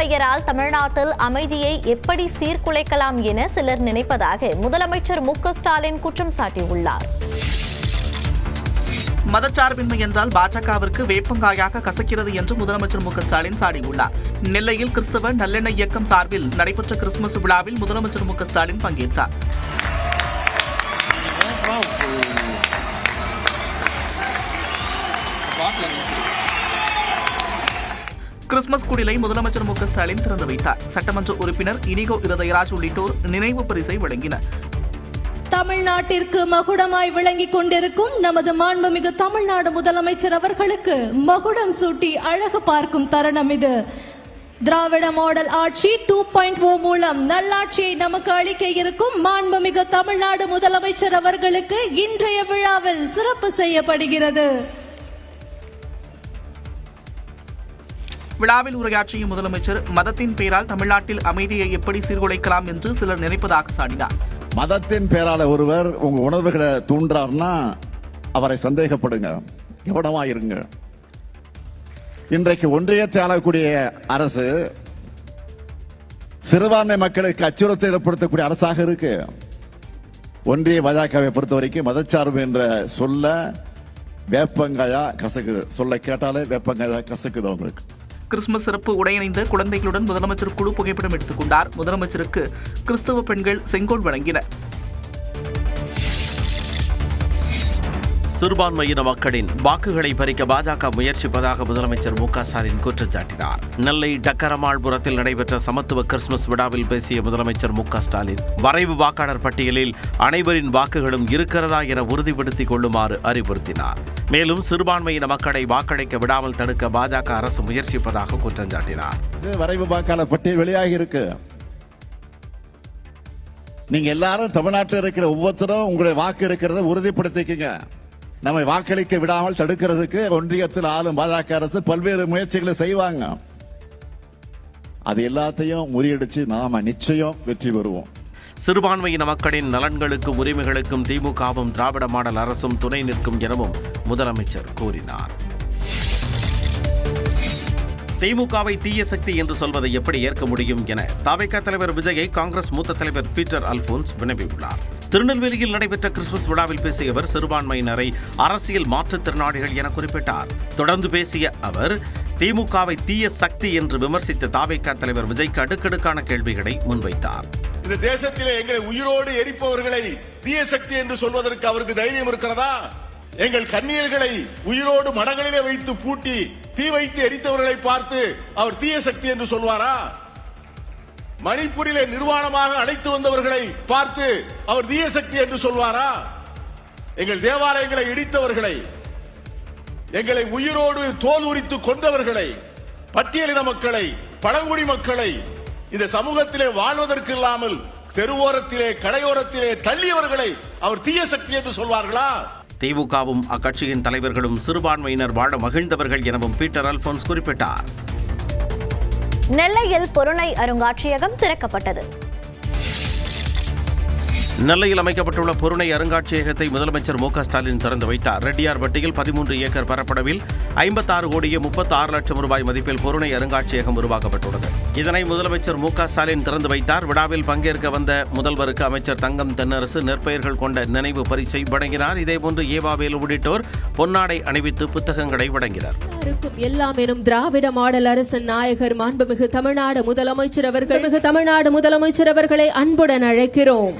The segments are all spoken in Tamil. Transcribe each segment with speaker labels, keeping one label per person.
Speaker 1: பெயரால் தமிழ்நாட்டில் அமைதியை எப்படி சீர்குலைக்கலாம் என சிலர் நினைப்பதாக முதலமைச்சர் மு.க.ஸ்டாலின் குற்றம் சாட்டியுள்ளார்.
Speaker 2: மதச்சார்பின்மை என்றால் பாஜகவிற்கு வேப்பங்காயாக கசக்கிறது என்று முதலமைச்சர் மு.க.ஸ்டாலின் சாடியுள்ளார். நெல்லையில் கிறிஸ்தவ நல்லெண்ணெய் இயக்கம் சார்பில் நடைபெற்ற கிறிஸ்துமஸ் விழாவில் முதலமைச்சர் மு.க.ஸ்டாலின் பங்கேற்றார். கிறிஸ்துமஸ் குடிலை முதலமைச்சர் மு.க.ஸ்டாலின் திறந்து வைத்தார். சட்டமன்ற உறுப்பினர் இனிகோ இருதயராஜ் உள்ளிட்டோர் நினைவு பரிசை வழங்கினர்.
Speaker 3: தமிழ்நாட்டிற்கு மகுடமாய் விளங்கிக் கொண்டிருக்கும் நமது மாண்புமிகு தமிழ்நாடு முதலமைச்சர் அவர்களுக்கு மகுடம் சூட்டி அழகு பார்க்கும் தருணம் இது. திராவிட மாடல் ஆட்சி 2.0 மூலம் நல்லாட்சியை நமக்கு அளிக்க இருக்கும் மாண்புமிகு தமிழ்நாடு முதலமைச்சர் அவர்களுக்கு இன்றைய விழாவில் சிறப்பு செய்யப்படுகிறது.
Speaker 2: விழாவில் உரையாற்றிய முதலமைச்சர் மதத்தின் பெயரால் தமிழ்நாட்டில் அமைதியை எப்படி சீர்குலைக்கலாம் என்று சிலர் நினைப்பதாக சாடினார்.
Speaker 4: மதத்தின் பெயரால ஒருவர் உங்க உணர்வுகளை தூண்டார்னா அவரை சந்தேகப்படுங்க, கவனமாயிருங்க. இன்றைக்கு ஒன்றியத்தை ஆளக்கூடிய அரசு சிறுபான்மை மக்களுக்கு அச்சுறுத்தல் ஏற்படுத்தக்கூடிய அரசாக இருக்கு. ஒன்றிய பாஜகவை பொறுத்த வரைக்கும் மதச்சார்பு என்ற சொல்ல வேப்பங்காயா கசக்குது. சொல்ல கேட்டாலே வேப்பங்காயா கசக்குது அவங்களுக்கு.
Speaker 2: கிறிஸ்துமஸ் சிறப்பு உடையணிந்த குழந்தைகளுடன் முதலமைச்சர் குழு புகைப்படம் எடுத்துக் கொண்டார். முதலமைச்சருக்கு கிறிஸ்தவ பெண்கள் செங்கோல் வழங்கினர்.
Speaker 5: சிறுபான்மையின மக்களின் வாக்குகளை பறிக்க பாஜக முயற்சிப்பதாக முதலமைச்சர் மு.க.ஸ்டாலின் குற்றம் சாட்டினார். நெல்லை டக்கரமாள்புரத்தில் நடைபெற்ற சமத்துவ கிறிஸ்துமஸ் விழாவில் பேசிய முதலமைச்சர் மு.க.ஸ்டாலின் வரைவு வாக்காளர் பட்டியலில் அனைவரின் வாக்குகளும் இருக்கிறதா என உறுதிப்படுத்திக் கொள்ளுமாறு அறிவுறுத்தினார். மேலும் சிறுபான்மையின மக்களை வாக்களிக்க விடாமல் தடுக்க பாஜக அரசு முயற்சிப்பதாக குற்றம் சாட்டினார்.
Speaker 4: வரைவு வாக்காளர் பட்டியல் வெளியாகி இருக்கு. நீங்க எல்லாரும் தமிழ்நாட்டில் இருக்கிற ஒவ்வொருத்தரும் உங்களுடைய வாக்கு இருக்கிறத உறுதிப்படுத்திக்கங்க. நம்மை வாக்களிக்க விடாமல் தடுக்கிறதுக்கு ஒன்றியத்தில் ஆளும் பாஜக அரசு பல்வேறு முயற்சிகளை செய்வாங்க. அது எல்லாத்தையும் முறியடிச்சு நாம நிச்சயம் வெற்றி பெறுவோம்.
Speaker 5: சிறுபான்மையின மக்களின் நலன்களுக்கும் உரிமைகளுக்கும் திமுகவும் திராவிட மாடல் அரசும் துணை நிற்கும் எனவும் முதலமைச்சர் கூறினார். திமுகவை தீய சக்தி என்று சொல்வதை எப்படி ஏற்க முடியும் என தவிக தலைவர் விஜயை காங்கிரஸ் மூத்த தலைவர் பீட்டர் அல்போன்ஸ் வினவியுள்ளார். திருநெல்வேலியில் நடைபெற்ற கிறிஸ்துமஸ் விழாவில் பேசிய அவர் சிறுபான்மையினரை அரசியல் மாற்றுத்திறனாளிகள் என குறிப்பிட்டார். தொடர்ந்து பேசிய அவர் திமுகவை தீய சக்தி என்று விமர்சித்த தவிக தலைவர் விஜய்க்கு அடுக்கடுக்கான கேள்விகளை முன்வைத்தார்.
Speaker 6: இந்த தேசத்திலே எங்களை உயிரோடு எரிப்பவர்களை தீய சக்தி என்று சொல்வதற்கு அவருக்கு தைரியம் இருக்கிறதா? எங்கள் கண்ணீர்களை உயிரோடு மடங்களிலே வைத்து பூட்டி தீ வைத்து எரித்தவர்களை பார்த்து அவர் தீய சக்தி என்று சொல்வாரா? மணிப்பூரிலே நிர்வாணமாக அழைத்து வந்தவர்களை பார்த்து அவர் தீய சக்தி என்று சொல்வாரா? எங்கள் தேவாலயங்களை இடித்தவர்களை, எங்களை உயிரோடு தோல் உரித்து கொண்டவர்களை, பட்டியலின மக்களை, பழங்குடி மக்களை இந்த சமூகத்திலே வாழ்வதற்கு இல்லாமல் தெருவோரத்திலே கடையோரத்திலே தள்ளியவர்களை அவர் தீய சக்தி என்று சொல்வார்களா?
Speaker 5: திமுகவும் அக்கட்சியின் தலைவர்களும் சிறுபான்மையினர் வாழ மகிழ்ந்தவர்கள் எனவும் பீட்டர் அல்போன்ஸ் குறிப்பிட்டார்.
Speaker 1: நெல்லையில் பொருணை அருங்காட்சியகம் திறக்கப்பட்டது.
Speaker 5: நெல்லையில் அமைக்கப்பட்டுள்ள பொருணை அருங்காட்சியகத்தை முதலமைச்சர் மு.க.ஸ்டாலின் திறந்து வைத்தார். ரெட்டியார்பட்டியில் 13 ஏக்கர் பரப்பளவில் 56 கோடியே 36 லட்சம் ரூபாய் மதிப்பில் பொருணை அருங்காட்சியகம் உருவாக்கப்பட்டுள்ளது. இதனை முதலமைச்சர் மு.க.ஸ்டாலின் திறந்து வைத்தார். விழாவில் பங்கேற்க வந்த முதல்வருக்கு அமைச்சர் தங்கம் தென்னரசு நெற்பெயர்கள் கொண்ட நினைவு பரிசை வழங்கினார். இதேபோன்று ஏவாவேலு உள்ளிட்டோர் பொன்னாடை அணிவித்து புத்தகங்களை வழங்கினர்.
Speaker 7: எல்லாம் எனும் திராவிட மாடல் அரசின் நாயகர் மாண்புமிகு தமிழ்நாடு முதலமைச்சர் அவர்களை அன்புடன் அழைக்கிறோம்.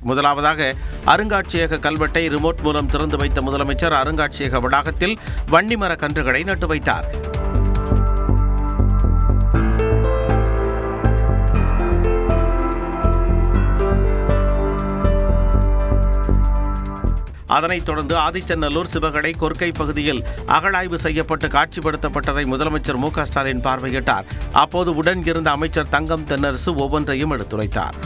Speaker 5: முதலாவதாக அருங்காட்சியக கல்வெட்டை ரிமோட் மூலம் திறந்து வைத்த முதலமைச்சர் அருங்காட்சியக வளாகத்தில் வன்னிமர கன்றுகளை நட்டு வைத்தார். அதனைத் தொடர்ந்து ஆதிச்சநல்லூர், சிவகடை, கொர்க்கை பகுதியில் அகழாய்வு செய்யப்பட்டு காட்சிப்படுத்தப்பட்டதை முதலமைச்சர் மு.க.ஸ்டாலின் பார்வையிட்டார். அப்போது உடன் இருந்த அமைச்சர் தங்கம் தென்னரசு ஒவ்வொன்றையும் எடுத்துரைத்தார்.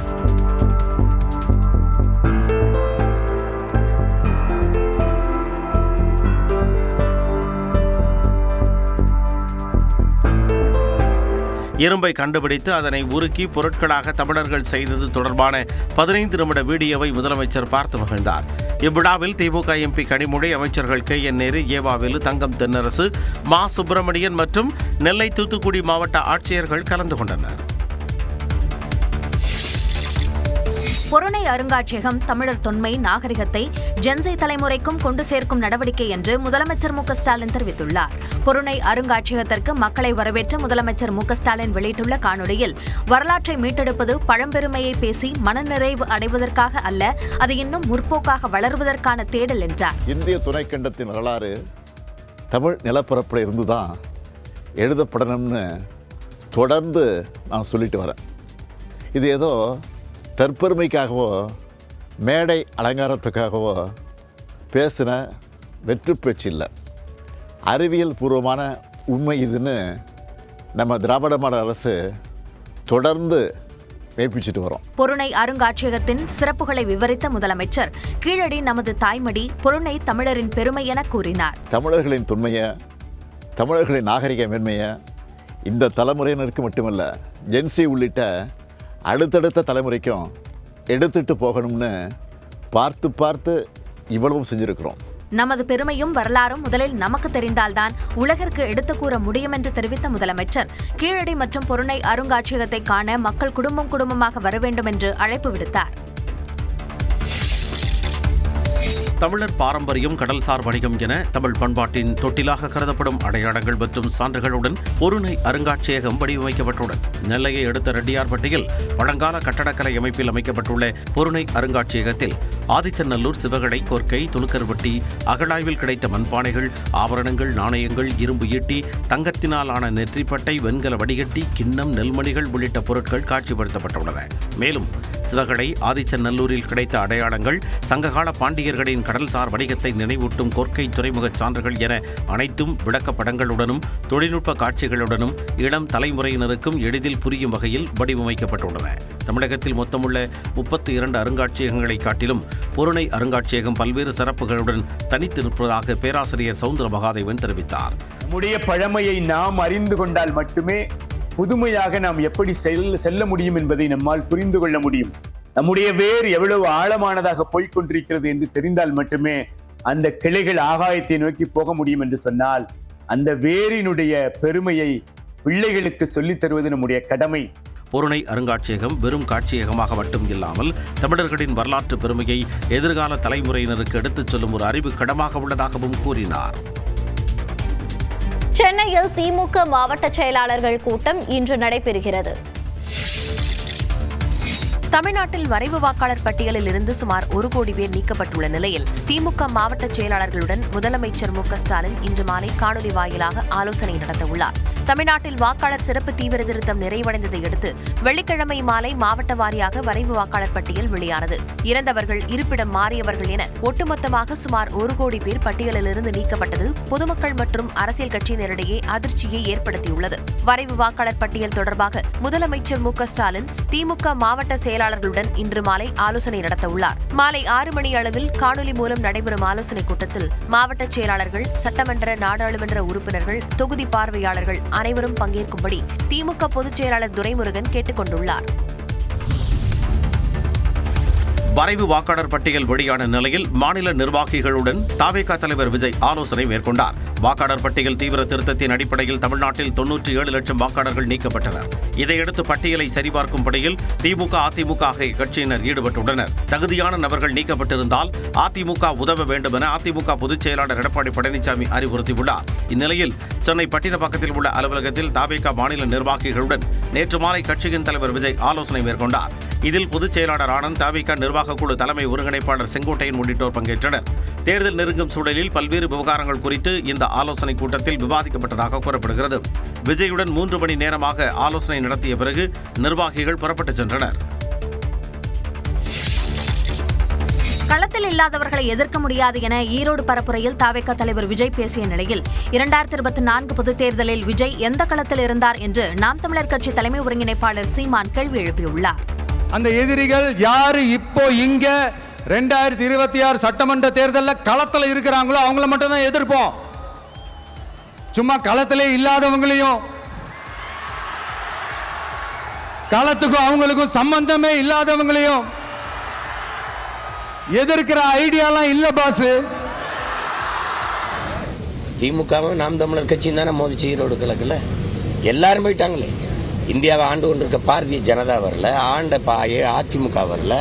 Speaker 5: இரும்பை கண்டுபிடித்து அதனை உருக்கி பொருட்களாக தமிழர்கள் செய்தது தொடர்பான 15 நிமிட வீடியோவை முதலமைச்சர் பார்த்து மகிழ்ந்தார். இவ்விழாவில் திமுக எம்பி கனிமொழி, அமைச்சர்கள் KN நேரு, ஏவாவேலு, தங்கம் தென்னரசு, மா சுப்பிரமணியன் மற்றும் நெல்லை, தூத்துக்குடி மாவட்ட ஆட்சியர்கள் கலந்து கொண்டனர்.
Speaker 8: பொருணை அருங்காட்சியகம் தமிழர் தொன்மை நாகரிகத்தை ஜென்சை தலைமுறைக்கும் கொண்டு சேர்க்கும் நடவடிக்கை என்று முதலமைச்சர் மு க ஸ்டாலின் தெரிவித்துள்ளார். பொருணை அருங்காட்சியகத்திற்கு மக்களை வரவேற்ற முதலமைச்சர் மு க ஸ்டாலின் வெளியிட்டுள்ள காணொலியில், வரலாற்றை மீட்டெடுப்பது பழம்பெருமையை பேசி மனநிறைவு அடைவதற்காக அல்ல, அது இன்னும் முற்போக்காக வளருவதற்கான தேடல் என்றார்.
Speaker 4: இந்திய துணைக்கண்டத்தின் வரலாறு தமிழ் நிலப்பரப்பில் இருந்துதான் எழுதப்படணும்னு தொடர்ந்து நான் சொல்லிட்டு வரேன். இது ஏதோ தற்பெருமைக்காகவோ மேடை அலங்காரத்துக்காகவோ பேசின வெற்று பேச்சு இல்லை, அறிவியல் பூர்வமான உண்மை இதுன்னு நம்ம திராவிட மாடல் அரசு தொடர்ந்து மெய்ப்பிச்சுட்டு வரோம்.
Speaker 8: பொருணை அருங்காட்சியகத்தின் சிறப்புகளை விவரித்த முதலமைச்சர், கீழடி நமது தாய்மடி, பொருணை தமிழரின் பெருமை என கூறினார்.
Speaker 4: தமிழர்களின் தொன்மையை, தமிழர்களின் நாகரிக மேன்மையை இந்த தலைமுறையினருக்கு மட்டுமல்ல, ஜென்சி உள்ளிட்ட அடுத்தடுத்த தலைமுறைக்கும் எடுத்துட்டு போகணும்னு பார்த்து இவ்வளவும் செஞ்சிருக்கிறோம்.
Speaker 8: நமது பெருமையும் வரலாறும் முதலில் நமக்கு தெரிந்தால்தான் உலகிற்கு எடுத்து கூற முடியும் என்று தெரிவித்த முதலமைச்சர், கீழடி மற்றும் பொருணை அருங்காட்சியகத்தை காண மக்கள் குடும்பமாக வர வேண்டும் என்று அழைப்பு விடுத்தார்.
Speaker 5: தமிழர் பாரம்பரியம், கடல்சார் வணிகம் என தமிழ் பண்பாட்டின் தொட்டிலாக கருதப்படும் அடையாளங்கள் மற்றும் சான்றுகளுடன் பொருணை அருங்காட்சியகம் வடிவமைக்கப்பட்டுள்ளது. நெல்லையை அடுத்த ரெட்டியார்பட்டியில் பழங்கால கட்டடக்கலை அமைப்பில் அமைக்கப்பட்டுள்ள பொருணை அருங்காட்சியகத்தில் ஆதிச்சநல்லூர், சிவகடை, கொர்க்கை, துணுக்கர்வட்டி, அகழாய்வில் கிடைத்த மண்பானைகள், ஆபரணங்கள், நாணயங்கள், இரும்பு ஈட்டி, தங்கத்தினால் ஆன நெற்றிப்பட்டை, வெண்கல வடிகட்டி, கிண்ணம், நெல்மணிகள் உள்ளிட்ட பொருட்கள் காட்சிப்படுத்தப்பட்டுள்ளன. மேலும் சிவகடை, ஆதிச்சநல்லூரில் கிடைத்த அடையாளங்கள், சங்ககால பாண்டியர்களின் கடல்சார் வணிகத்தை நினைவூட்டும் கொர்க்கை துறைமுக சான்றுகள் என அனைத்தும் விளக்கப்படங்களுடனும் தொழில்நுட்ப காட்சிகளுடனும் இளம் தலைமுறையினருக்கும் எளிதில் புரியும் வகையில் வடிவமைக்கப்பட்டுள்ளன. தமிழகத்தில் மொத்தமுள்ள 32 அருங்காட்சியகங்களை காட்டிலும் பொருணை அருங்காட்சியகம் பல்வேறு சிறப்புகளுடன் தனித்து நிற்பதாக பேராசிரியர் சவுந்தர மகாதேவன் தெரிவித்தார்.
Speaker 9: நம்முடைய பழமையை நாம் அறிந்து கொண்டால் மட்டுமே புதுமையாக நாம் எப்படி செல்ல முடியும் என்பதை நம்மால் புரிந்து கொள்ள முடியும். நம்முடைய வேர் எவ்வளவு ஆழமானதாக போய்கொண்டிருக்கிறது என்று தெரிந்தால் மட்டுமே அந்த கிளைகள் ஆகாயத்தை நோக்கி போக முடியும் என்று சொன்னால், அந்த வேரினுடைய பெருமையை பிள்ளைகளுக்கு சொல்லித் தருவது நம்முடைய கடமை.
Speaker 5: பொருணை அருங்காட்சியகம் வெறும் காட்சியகமாக மட்டும் இல்லாமல் தமிழர்களின் வரலாற்று பெருமையை எதிர்கால தலைமுறையினருக்கு எடுத்துச் சொல்லும் ஒரு அறிவு கடமாக உள்ளதாகவும் கூறினார்.
Speaker 1: சென்னையில் திமுக மாவட்ட செயலாளர்கள் கூட்டம் இன்று நடைபெறுகிறது.
Speaker 8: தமிழ்நாட்டில் வரைவு வாக்காளர் பட்டியலில் இருந்து சுமார் 1 கோடி பேர் நீக்கப்பட்டுள்ள நிலையில் திமுக மாவட்ட செயலாளர்களுடன் முதலமைச்சர் மு க ஸ்டாலின் இன்று மாலை காணொலி வாயிலாக ஆலோசனை நடத்தவுள்ளார். தமிழ்நாட்டில் வாக்காளர் சிறப்பு தீவிர திருத்தம் நிறைவடைந்ததை அடுத்து வெள்ளிக்கிழமை மாலை மாவட்ட வாரியாக வரைவு வாக்காளர் பட்டியல் வெளியானது. இறந்தவர்கள், இருப்பிடம் மாறியவர்கள் என ஒட்டுமொத்தமாக சுமார் 1 கோடி பேர் பட்டியலிலிருந்து நீக்கப்பட்டது பொதுமக்கள் மற்றும் அரசியல் கட்சியினரிடையே அதிர்ச்சியை ஏற்படுத்தியுள்ளது. வரைவு வாக்காளர் பட்டியல் தொடர்பாக முதலமைச்சர் மு க ஸ்டாலின் திமுக மாவட்ட செயலாளர்களுடன் இன்று மாலை ஆலோசனை நடத்தவுள்ளார். மாலை 6 மணி அளவில் காணொலி மூலம் நடைபெறும் ஆலோசனைக் கூட்டத்தில் மாவட்ட செயலாளர்கள், சட்டமன்ற, நாடாளுமன்ற உறுப்பினர்கள், தொகுதி பார்வையாளர்கள் அனைவரும் பங்கேற்கும்படி திமுக பொதுச் செயலாளர் துரைமுருகன் கேட்டுக் கொண்டுள்ளார்.
Speaker 5: வரைவு வாக்காளர் பட்டியல் வெளியான நிலையில் மாநில நிர்வாகிகளுடன் தவேகா தலைவர் விஜய் ஆலோசனை மேற்கொண்டார். வாக்காளர் பட்டியல் தீவிர திருத்தத்தின் அடிப்படையில் தமிழ்நாட்டில் 97 லட்சம் வாக்காளர்கள் நீக்கப்பட்டனர். இதையடுத்து பட்டியலை சரிபார்க்கும் பணியில் திமுக, அதிமுக ஆகிய கட்சியினர் ஈடுபட்டுள்ளனர். தகுதியான நபர்கள் நீக்கப்பட்டிருந்தால் அதிமுக உதவ வேண்டும் என அதிமுக பொதுச் செயலாளர் எடப்பாடி பழனிசாமி அறிவுறுத்தியுள்ளார். இந்நிலையில் சென்னை பட்டினப்பாக்கத்தில் உள்ள அலுவலகத்தில் தவேகா மாநில நிர்வாகிகளுடன் நேற்று மாலை கட்சியின் தலைவர் விஜய் ஆலோசனை மேற்கொண்டார். இதில் பொதுச் செயலாளர் ஆனந்த், தவேகா நிர்வாக குழு தலைமை ஒருங்கிணைப்பாளர் செங்கோட்டையன் உள்ளிட்டோர் பங்கேற்றனர். தேர்தல் நெருங்கும் சூழலில் பல்வேறு விவகாரங்கள் குறித்து இந்த ஆலோசனைக் கூட்டத்தில் விவாதிக்கப்பட்டதாக கூறப்படுகிறது. விஜயுடன் 3 மணி நேரமாக ஆலோசனை நடத்திய பிறகு நிர்வாகிகள் புறப்பட்டுச் சென்றனர்.
Speaker 8: களத்தில் இல்லாதவர்களை எதிர்க்க முடியாது என ஈரோடு பரப்புரையில் தவேகா தலைவர் விஜய் பேசிய நிலையில் 2024 பொதுத் தேர்தலில் விஜய் எந்த களத்தில் இருந்தார் என்று நாம் தமிழர் கட்சி தலைமை ஒருங்கிணைப்பாளர் சீமான் கேள்வி எழுப்பியுள்ளார்.
Speaker 10: அந்த எதிரிகள் யாரு இப்போ இங்க 2026 சட்டமன்ற தேர்தலில் களத்தில் இருக்கிறாங்களோ அவங்கள மட்டும் தான் எதிர்ப்போம். சும்மா களத்திலே இல்லாதவங்களையும் களத்துக்கும் அவங்களுக்கும் சம்பந்தமே இல்லாதவங்களையும் எதிர்க்கிற ஐடியாலாம் இல்ல பாஸ்.
Speaker 11: திமுகவும் நாம் தமிழர் கட்சியும் தானே மோதிச்சு ஈரோடு கிழக்குல எல்லாரும் போயிட்டாங்களே. இந்தியாவை ஆண்டு கொண்டிருக்க பாரதிய ஜனதா வரல, ஆண்ட அதிமுக வரல,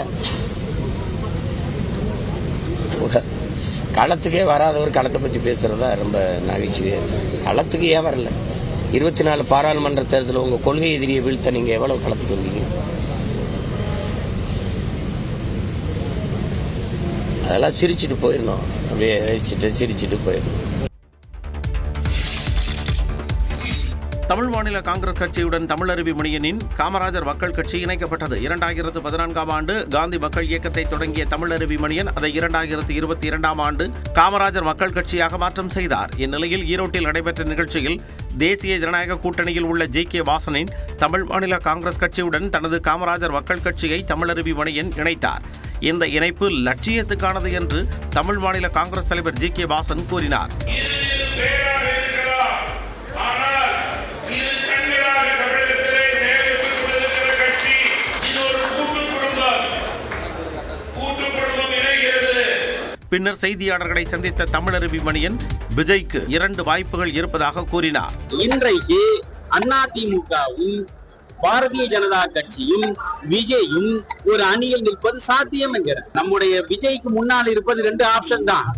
Speaker 11: களத்துக்கே வராதவர் களத்தை பத்தி பேசுறதா ரொம்ப நகைச்சுவையா. களத்துக்கு ஏன் வரல? 24 பாராளுமன்ற தேர்தலில் உங்க கொள்கை எதிரியை வீழ்த்த நீங்க எவ்வளவு களத்துக்கு வந்தீங்க? அதெல்லாம் சிரிச்சுட்டு போயிடணும், அப்படியே சிரிச்சுட்டு போயிடணும்.
Speaker 5: தமிழ் மாநில காங்கிரஸ் கட்சியுடன் தமிழருவி மணியனின் காமராஜர் மக்கள் கட்சி இணைக்கப்பட்டது. 2014 ஆண்டு காந்தி மக்கள் இயக்கத்தை தொடங்கிய தமிழருவி மணியன் அதை 2022 ஆண்டு காமராஜர் மக்கள் கட்சியாக மாற்றம் செய்தார். இந்நிலையில் ஈரோட்டில் நடைபெற்ற நிகழ்ச்சியில் தேசிய ஜனநாயக கூட்டணியில் உள்ள ஜி.கே. வாசனின் தமிழ் மாநில காங்கிரஸ் கட்சியுடன் தனது காமராஜர் மக்கள் கட்சியை தமிழருவி மணியன் இணைத்தார். இந்த இணைப்பு லட்சியத்துக்கானது என்று தமிழ் மாநில காங்கிரஸ் தலைவர் ஜி.கே. வாசன் கூறினார். பின்னர் செய்தியாளர்களை சந்தித்த தமிழருவி மணியன் விஜய்க்கு 2 வாய்ப்புகள் இருப்பதாக கூறினார்.
Speaker 12: இன்றைக்கு அதிமுகவும் பாரதிய ஜனதா கட்சியும் விஜயும் ஒரு அணியில் நிற்பது சாத்தியம் என்கிறார். நம்முடைய விஜய்க்கு முன்னால் இருப்பது 2 ஆப்ஷன் தான்.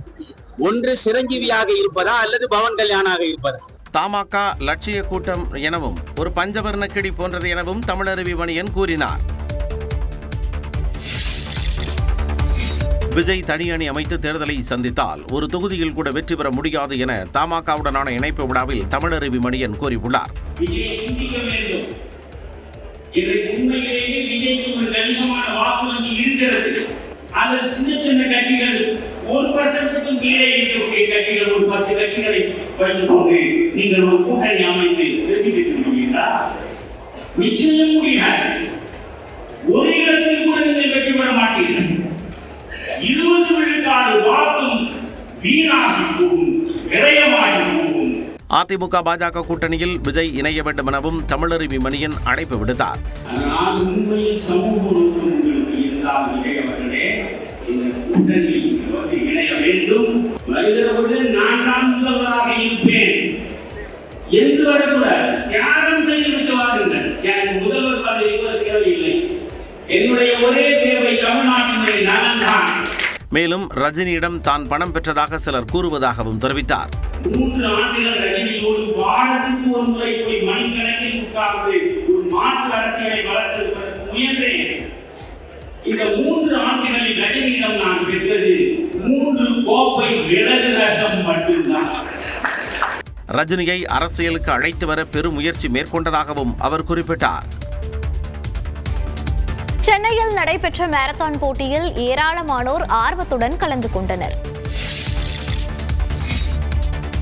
Speaker 12: ஒன்று சிரஞ்சீவியாக இருப்பதா அல்லது பவன் கல்யாணாக இருப்பதா.
Speaker 5: தமாக லட்சிய கூட்டம் எனவும் ஒரு பஞ்சவர்ண கிளி போன்றது எனவும் தமிழருவி மணியன் கூறினார். விஜய் தனி அணி அமைத்து தேர்தலை சந்தித்தால் ஒரு தொகுதியில் கூட வெற்றி பெற முடியாது என தமாகவுடனான இணைப்பு விழாவில் தமிழருவி மணியன் கூறியுள்ளார்.
Speaker 12: நிச்சயம் முடியாது. ஒரு இடத்தில் கூட நீங்கள் வெற்றி பெற மாட்டீர்கள். 20 விழுக்காடு வாக்கும் வீணாகி போகும், விரயமாகி போகும்.
Speaker 5: அதிமுக பாஜக கூட்டணியில் விஜய் இணைய வேண்டும் எனவும் தமிழருவி மணியன் அழைப்பு விடுத்தார்.
Speaker 12: ஆனால் உண்மையில் சமூக நோக்கம் உங்களுக்கு இருந்தால் விஜயவர்களே இந்த கூட்டணியில் இணைய வேண்டும். வருகிறபோது நான் தான் முதல்வராக இருப்பேன் என்று வரக்கூடாது. தியாகம் செய்துவிட்டு வாருங்கள். எனக்கு முதல்வர் பதவி தேவையில்லை. என்னுடைய ஒரே தேவை தமிழ்நாட்டினுடைய நலன் தான்.
Speaker 5: மேலும் ரஜினியிடம் தான் பணம் பெற்றதாக சிலர் கூறுவதாகவும் தெரிவித்தார்.
Speaker 12: 3 ஆண்டுகள் ரஜினியோடு வாரத்துக்கு ஒரு முறை போய் மணிக்கணக்கில் உட்கார்ந்து ஒரு மாற்று அரசியலை வளர்த்தெடுப்பதற்கு முயன்றேன். இந்த 3 ஆண்டுகளில் ரஜினியிடம் நான் பெற்றது 3 கோப்பை மிளகு ரசம் மட்டும்தான்.
Speaker 5: ரஜினியை அரசியலுக்கு அழைத்து வர பெரும் முயற்சி மேற்கொண்டதாகவும் அவர் குறிப்பிட்டார்.
Speaker 1: சென்னையில் நடைபெற்ற மாரத்தான் போட்டியில் ஏராளமானோர் ஆர்வத்துடன் கலந்து கொண்டனர்.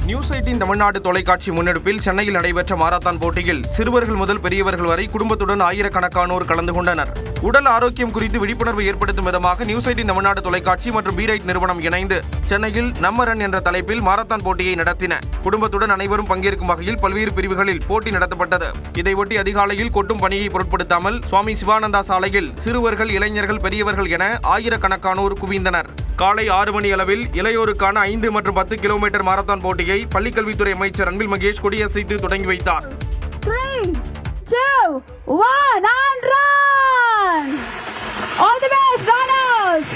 Speaker 13: நியூஸ் 18 தமிழ்நாடு தொலைக்காட்சி முன்னெடுப்பில் சென்னையில் நடைபெற்ற மாரத்தான் போட்டியில் சிறுவர்கள் முதல் பெரியவர்கள் வரை குடும்பத்துடன் ஆயிரக்கணக்கானோர் கலந்து கொண்டனர். உடல் ஆரோக்கியம் குறித்து விழிப்புணர்வு ஏற்படுத்தும் விதமாக நியூஸ் 18 தமிழ்நாடு தொலைக்காட்சி மற்றும் பீரைட் நிறுவனம் இணைந்து சென்னையில் நம்ம ரன் என்ற தலைப்பில் மாரத்தான் போட்டியை நடத்தின. குடும்பத்துடன் அனைவரும் பங்கேற்கும் வகையில் பல்வேறு பிரிவுகளில் போட்டி நடத்தப்பட்டது. இதையொட்டி அதிகாலையில் கொட்டும் பணியை பொருட்படுத்தாமல் சுவாமி சிவானந்தா சாலையில் சிறுவர்கள், இளைஞர்கள், பெரியவர்கள் என ஆயிரக்கணக்கானோர் குவிந்தனர். காலை 6 மணி அளவில் இளையோருக்கான 5 மற்றும் 10 கிலோமீட்டர் மாரத்தான் போட்டியை பள்ளிக்கல்வித்துறை அமைச்சர் அன்பில் மகேஷ் கொடியசைத்து தொடங்கி வைத்தார்.
Speaker 14: 3, 2, 1 and run! All the best runners!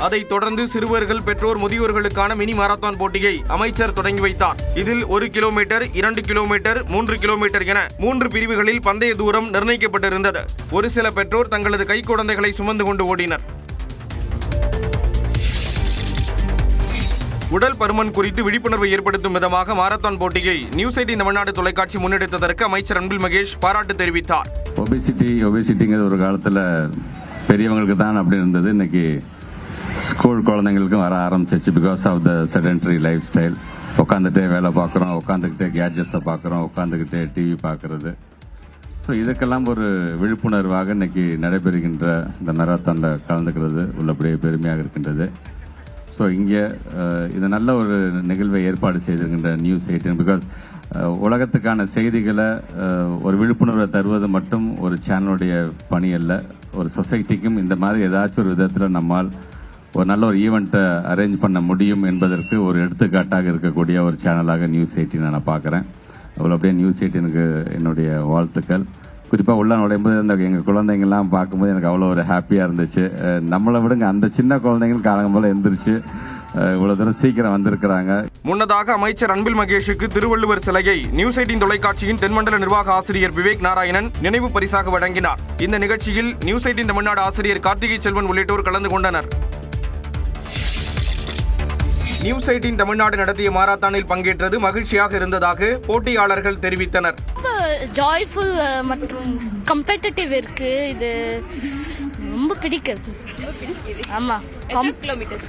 Speaker 13: அதைத் தொடர்ந்து சிறுவர்கள், பெற்றோர், முதியோர்களுக்கான மினி மாரத்தான் போட்டியை அமைச்சர் தொடங்கி வைத்தார். இதில் 1 கிலோமீட்டர், 2 கிலோமீட்டர், 3 கிலோமீட்டர் என 3 பிரிவுகளில் பந்தய தூரம் நிர்ணயிக்கப்பட்டிருந்தது. ஒரு சில பெற்றோர் தங்களது கைக்குழந்தைகளை சுமந்து கொண்டு ஓடினர். உடல் பருமன் குறித்து விழிப்புணர்வு ஏற்படுத்தும் விதமாக மாரத்தான் போட்டியை நியூஸ் 18 தமிழ்நாடு தொலைக்காட்சி முன்னெடுத்ததற்கு அமைச்சர் அன்பில் மகேஷ் பாராட்டு தெரிவித்தார்.
Speaker 15: ஒபேசிட்டிங்கிறது ஒரு காலத்தில் பெரியவங்களுக்கு தான் அப்படி இருந்தது. இன்னைக்கு ஸ்கூல் குழந்தைங்களுக்கும் வர ஆரம்பிச்சிச்சு. Because of the sedentary lifestyle. உட்காந்துட்டே வேலை பார்க்குறோம், உட்காந்துக்கிட்டே கேட்ஜெட்ஸை பார்க்குறோம், உட்காந்துக்கிட்டே டிவி பார்க்குறது. ஸோ இதுக்கெல்லாம் ஒரு விழிப்புணர்வாக இன்னைக்கு நடைபெறுகின்ற இந்த மேரத்தானில் கலந்துக்கிறது உள்ளபடியே பெருமையாக இருக்கின்றது. ஸோ இங்கே இது நல்ல ஒரு நிகழ்வை ஏற்பாடு செய்திருக்கின்ற நியூஸ் 18 பிகாஸ் உலகத்துக்கான செய்திகளை ஒரு விழிப்புணர்வை தருவது மட்டும் ஒரு சேனலுடைய பணி அல்ல. ஒரு சொசைட்டிக்கும் இந்த மாதிரி ஏதாச்சும் ஒரு விதத்தில் நம்மால் ஒரு நல்ல ஒரு ஈவெண்ட்டை அரேஞ்ச் பண்ண முடியும் என்பதற்கு ஒரு எடுத்துக்காட்டாக இருக்கக்கூடிய ஒரு சேனலாக நியூஸ் 18 நான் பார்க்குறேன். அவ்வளோ அப்படியே நியூஸ் 18க்கு என்னுடைய வாழ்த்துக்கள். குறிப்பாக உள்ள நுழையும்போது அந்த எங்கள் குழந்தைங்கள்லாம் பார்க்கும்போது எனக்கு அவ்வளோ ஒரு ஹாப்பியாக இருந்துச்சு. நம்மளை விடுங்க அந்த சின்ன குழந்தைகள் காலம் போல் எந்திரிச்சு இவ்வளோ தூரம் சீக்கிரம் வந்திருக்கிறாங்க.
Speaker 13: முன்னதாக அமைச்சர் அன்பில் மகேஷுக்கு திருவள்ளுவர் சிலையை நியூஸ் 18 தொலைக்காட்சியின் தென்மண்டல நிர்வாக ஆசிரியர் விவேக் நாராயணன் நினைவு பரிசாக வழங்கினார். இந்த நிகழ்ச்சியில் நியூஸ் 18 தமிழ்நாடு ஆசிரியர் கார்த்திகை செல்வன் உள்ளிட்டோர் கலந்து கொண்டனர். நியூஸ் 18 தமிழ்நாடு நடத்திய மாரத்தானில் பங்கேற்றது மகிழ்ச்சியாக இருந்ததாக போட்டியாளர்கள் தெரிவித்தனர்.
Speaker 16: ஜாய்ஃபுல் மற்றும் கம்பெட்டிட்டிவ் இருக்கு. இது ரொம்ப பிடிக்குது. ஆமா. கிலோமீட்டர்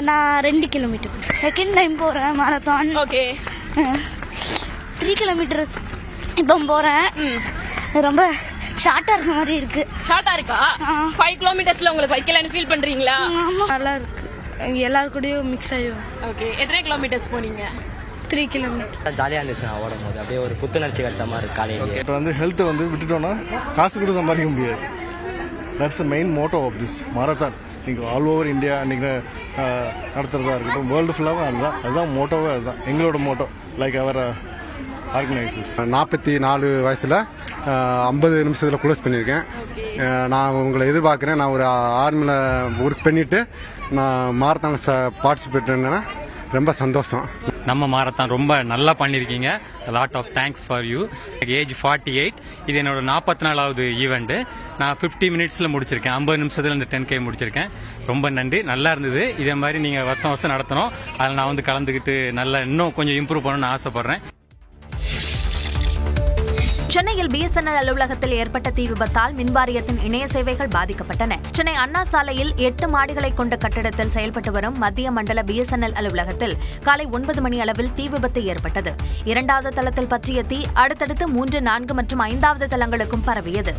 Speaker 16: நான் 2 கிலோமீட்டர் செகண்ட் டைம் போறேன் மாரத்தான். ஓகே. 3 கிலோமீட்டர் இப்போ போறேன். ரொம்ப ஷார்ட்டா இருக்க மாதிரி இருக்கு. ஷார்ட்டா இருக்கா? 5 கிலோமீட்டர்ஸ்ல உங்களுக்கு வைக்கலன்னு ஃபீல் பண்றீங்களா? நல்லா இருக்கு. எல்லாரும் கூடயும் மிக்ஸ் ஆகும். ஓகே. எத்தனை கிலோமீட்டர்ஸ் போனீங்க? 3 கிலோமீட்டர். ஜாலியாக இருந்துச்சு நான் ஓடும் போது. அப்படியே ஒரு புத்துணர்ச்சி கிடைச்ச மாதிரி இருக்கு. காலையிலேயே
Speaker 17: இப்போ வந்து ஹெல்த்தை வந்து விட்டுட்டோம்னா காசு கூட சம்பாதிக்க முடியாது. That's the main motto of this marathon. நீங்கள் ஆல் ஓவர் இந்தியா நீங்கள் நடத்துகிறதா இருக்கட்டும், வேர்ல்டு ஃபுல்லாக அதுதான் மோட்டோவே. அதுதான் எங்களோட மோட்டோ. லைக் அவர் ஆர்கனைசர்ஸ்.
Speaker 18: 44 வயசில் 50 நிமிஷத்தில் க்ளோஸ் பண்ணியிருக்கேன். நான் உங்களை எதிர்பார்க்குறேன். நான் ஒரு ஆர்மியில் ஒர்க் பண்ணிவிட்டு நான் மாரத்தான் பார்ட்டிசிபேட் பண்ணேன்னா ரொம்ப சந்தோஷம்.
Speaker 19: நம்ம மாரத்தான் ரொம்ப நல்லா பண்ணியிருக்கீங்க. Lot of thanks for you. Age 48. இது என்னோட 44வது ஈவெண்ட்டு. நான் 50 மினிட்ஸில் முடிச்சிருக்கேன். 50 நிமிஷத்தில் இந்த 10K முடிச்சிருக்கேன். ரொம்ப நன்றி. நல்லா இருந்தது. இதே மாதிரி நீங்கள் வருஷம் வருஷம் நடத்தணும். அதில் நான் வந்து கலந்துக்கிட்டு நல்லா இன்னும் கொஞ்சம் இம்ப்ரூவ் பண்ணணும்னு ஆசைப்பட்றேன்.
Speaker 8: சென்னையில் பிஎஸ்என்எல் அலுவலகத்தில் ஏற்பட்ட தீ விபத்தால் மின்வாரியத்தின் இணைய சேவைகள் பாதிக்கப்பட்டன. சென்னை அண்ணா சாலையில் 8 மாடிகளை கொண்ட கட்டிடத்தில் செயல்பட்டு வரும் மத்திய மண்டல பிஎஸ்என்எல் அலுவலகத்தில் காலை 9 மணி அளவில் தீ விபத்து ஏற்பட்டது. 2வது தளத்தில் பற்றிய தீ அடுத்தடுத்து 3, 4 மற்றும் 5வது தளங்களுக்கும் பரவியது.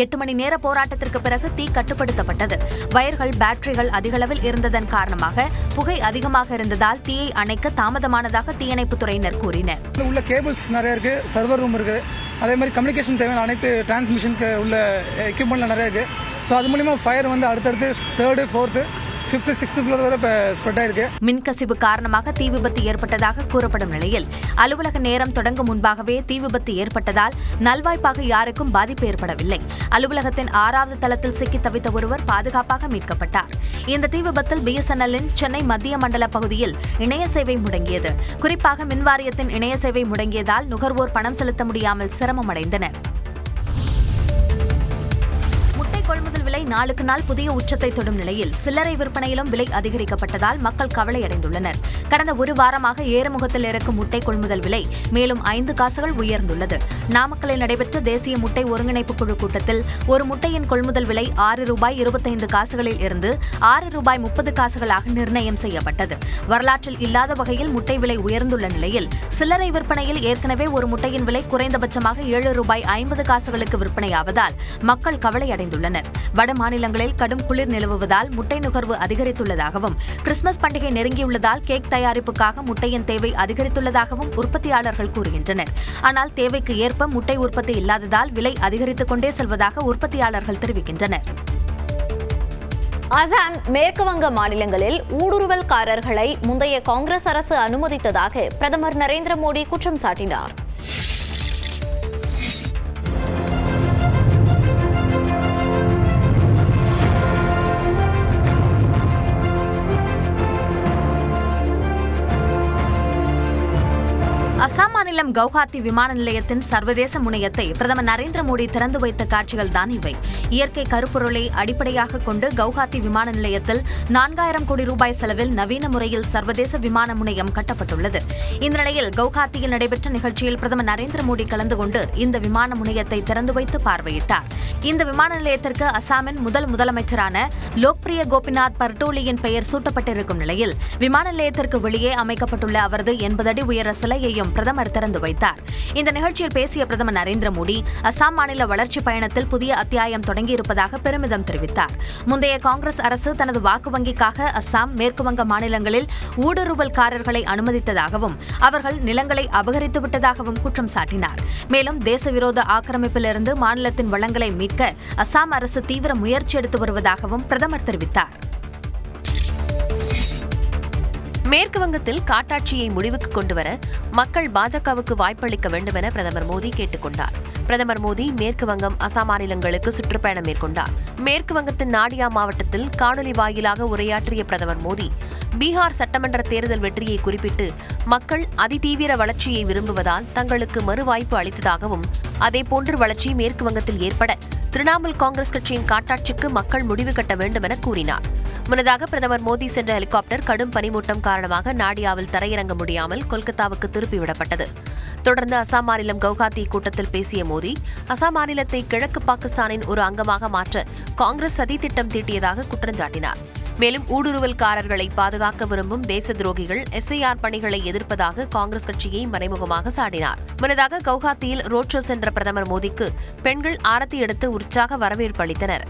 Speaker 8: எட்டு மணி நேர போராட்டத்திற்கு பிறகு தீ கட்டுப்படுத்தப்பட்டது. வயர்கள், பேட்டரிகள் அதிகளவில் இருந்ததன் காரணமாக புகை அதிகமாக இருந்ததால் தீயை அணைக்க தாமதமானதாக தீயணைப்புத் துறையினர் கூறினர்.
Speaker 20: உள்ள கேபிள்ஸ் நிறைய இருக்கு, சர்வர் ரூம் இருக்கு, அதே மாதிரி கம்யூனிகேஷன் தேவையான அனைத்து டிரான்ஸ்மிஷனுக்கு உள்ள எக்யூப்மெண்ட்ல நிறைய இருக்கு. ஸோ அது மூலியமா ஃபயர் வந்து அடுத்தடுத்து 3rd, 4th, 5th, 6th floor வரை ஸ்ப்ரெட் ஆயிருக்கு.
Speaker 8: மின்கசிவு காரணமாக தீ விபத்து ஏற்பட்டதாக கூறப்படும் நிலையில் அலுவலக நேரம் தொடங்கும் முன்பாகவே தீ விபத்து ஏற்பட்டதால் நல்வாய்ப்பாக யாருக்கும் பாதிப்பு ஏற்படவில்லை. அலுவலகத்தின் 6வது தளத்தில் சிக்கி தவித்த ஒருவர் பாதுகாப்பாக மீட்கப்பட்டார். இந்த தீ விபத்தில் பிஎஸ்என்எல்லின் சென்னை மத்திய மண்டல பகுதியில் இணைய சேவை முடங்கியது. குறிப்பாக மின்வாரியத்தின் இணைய சேவை முடங்கியதால் நுகர்வோர் பணம் செலுத்த முடியாமல் சிரமமடைந்தனர். கொள்முதல் விலை நாளுக்கு நாள் புதிய உச்சத்தை தொடும் நிலையில் சில்லறை விற்பனையிலும் விலை அதிகரிக்கப்பட்டதால் மக்கள் கவலையடைந்துள்ளனர். கடந்த ஒரு வாரமாக ஏறுமுகத்தில் இருக்கும் முட்டை கொள்முதல் விலை மேலும் 5 காசுகள் உயர்ந்துள்ளது. நாமக்கல்லில் நடைபெற்ற தேசிய முட்டை ஒருங்கிணைப்பு குழு கூட்டத்தில் ஒரு முட்டையின் கொள்முதல் விலை ₹6.25 இருந்து ₹6.30 நிர்ணயம் செய்யப்பட்டது. வரலாற்றில் இல்லாத வகையில் முட்டை விலை உயர்ந்துள்ள நிலையில் சில்லறை விற்பனையில் ஏற்கனவே ஒரு முட்டையின் விலை குறைந்தபட்சமாக ₹7.50 விற்பனையாவதால் மக்கள் கவலையடைந்துள்ளனர். வட மாநிலங்களில் கடும் குளிர் நிலவுவதால் முட்டை நுகர்வு அதிகரித்துள்ளதாகவும் கிறிஸ்துமஸ் பண்டிகை நெருங்கியுள்ளதால் கேக் தயாரிப்புக்காக முட்டையின் தேவை அதிகரித்துள்ளதாகவும் உற்பத்தியாளர்கள் கூறுகின்றனர். ஆனால் தேவைக்கு ஏற்ப முட்டை உற்பத்தி இல்லாததால் விலை அதிகரித்துக் கொண்டே செல்வதாக உற்பத்தியாளர்கள் தெரிவிக்கின்றனர்.
Speaker 1: அசாம், மேற்கு வங்க மாநிலங்களில் ஊடுருவல்காரர்களை முந்தைய காங்கிரஸ் அரசு அனுமதித்ததாக பிரதமர் நரேந்திர மோடி குற்றம் சாட்டினார்.
Speaker 8: அசாம் மாநிலம்
Speaker 1: அசாமாநிலம் கவுஹாத்தி விமான நிலையத்தின் சர்வதேச முனையத்தை பிரதமர் நரேந்திர மோடி திறந்து வைத்த காட்சிகள் தான் இவை. இயற்கை கருப்பொருளை அடிப்படையாக கொண்டு கவுஹாத்தி விமான நிலையத்தில் 4000 கோடி ரூபாய் செலவில் நவீன முறையில் சர்வதேச விமான முனையம் கட்டப்பட்டுள்ளது. இந்த நிலையில் கவுஹாத்தியில் நடைபெற்ற நிகழ்ச்சியில் பிரதமர் நரேந்திர மோடி கலந்து கொண்டு இந்த விமான முனையத்தை திறந்து வைத்து பார்வையிட்டார். இந்த விமான நிலையத்திற்கு அசாமின் முதலமைச்சரான லோக்பிரிய கோபிநாத் பர்டோலியின் பெயர் சூட்டப்பட்டிருக்கும் நிலையில் விமான நிலையத்திற்கு வெளியே அமைக்கப்பட்டுள்ள அவரது 80 அடி உயர சிலையையும் பிரதமர் திறந்து வைத்தார். இந்த நிகழ்ச்சியில் பேசிய பிரதமர் நரேந்திர மோடி அசாம் மாநில வளர்ச்சி பயணத்தில் புதிய அத்தியாயம் தொடங்கியிருப்பதாக பெருமிதம் தெரிவித்தார். முந்தைய காங்கிரஸ் அரசு தனது வாக்கு வங்கிக்காக அசாம், மேற்குவங்க மாநிலங்களில் ஊடுருவல்காரர்களை அனுமதித்ததாகவும் அவர்கள் நிலங்களை அபகரித்து விட்டதாகவும் குற்றம் சாட்டினார். மேலும் தேசவிரோத ஆக்கிரமிப்பிலிருந்து மாநிலத்தின் வளங்களை மீட்க அசாம் அரசு தீவிர முயற்சி எடுத்து வருவதாகவும் பிரதமர் தெரிவித்தார்.
Speaker 8: மேற்கு வங்கத்தில் காட்டாட்சியை முடிவுக்கு கொண்டுவர மக்கள் பாஜகவுக்கு வாய்ப்பளிக்க வேண்டும் என பிரதமர் மோடி கேட்டுக் கொண்டார். பிரதமர் மோடி மேற்கு வங்கம், அசாம் மாநிலங்களுக்கு சுற்றுப்பயணம் மேற்கொண்டார். மேற்கு வங்கத்தின் நாடியா மாவட்டத்தில் காணொலி வாயிலாக உரையாற்றிய பிரதமர் மோடி பீகார் சட்டமன்ற தேர்தல் வெற்றியை குறிப்பிட்டு மக்கள் அதிதீவிர வளர்ச்சியை விரும்புவதால் தங்களுக்கு மறுவாய்ப்பு அளித்ததாகவும் அதேபோன்று வளர்ச்சி மேற்கு வங்கத்தில் ஏற்பட திரிணாமுல் காங்கிரஸ் கட்சியின் காட்டாட்சிக்கு மக்கள் முடிவு கட்ட வேண்டும் என கூறினார். முன்னதாக பிரதமர் மோடி சென்ற ஹெலிகாப்டர் கடும் பனிமூட்டம் காரணமாக நாடியாவில் தரையிறங்க முடியாமல் கொல்கத்தாவுக்கு திருப்பிவிடப்பட்டது. தொடர்ந்து அசாம் மாநிலம் கவுஹாத்தி கூட்டத்தில் பேசிய மோடி அசாம் மாநிலத்தை கிழக்கு பாகிஸ்தானின் ஒரு அங்கமாக மாற்ற காங்கிரஸ் சதி திட்டம் தீட்டியதாக குற்றஞ்சாட்டினார். மேலும் ஊடுருவல்காரர்களை பாதுகாக்க விரும்பும் தேச துரோகிகள் SIR பணிகளை எதிர்ப்பதாக காங்கிரஸ் கட்சியை மறைமுகமாக சாடினார். முன்னதாக கவுஹாத்தியில் ரோட் ஷோ சென்ற பிரதமர் மோடிக்கு பெண்கள் ஆரத்தி எடுத்து உற்சாக வரவேற்பு அளித்தனர்.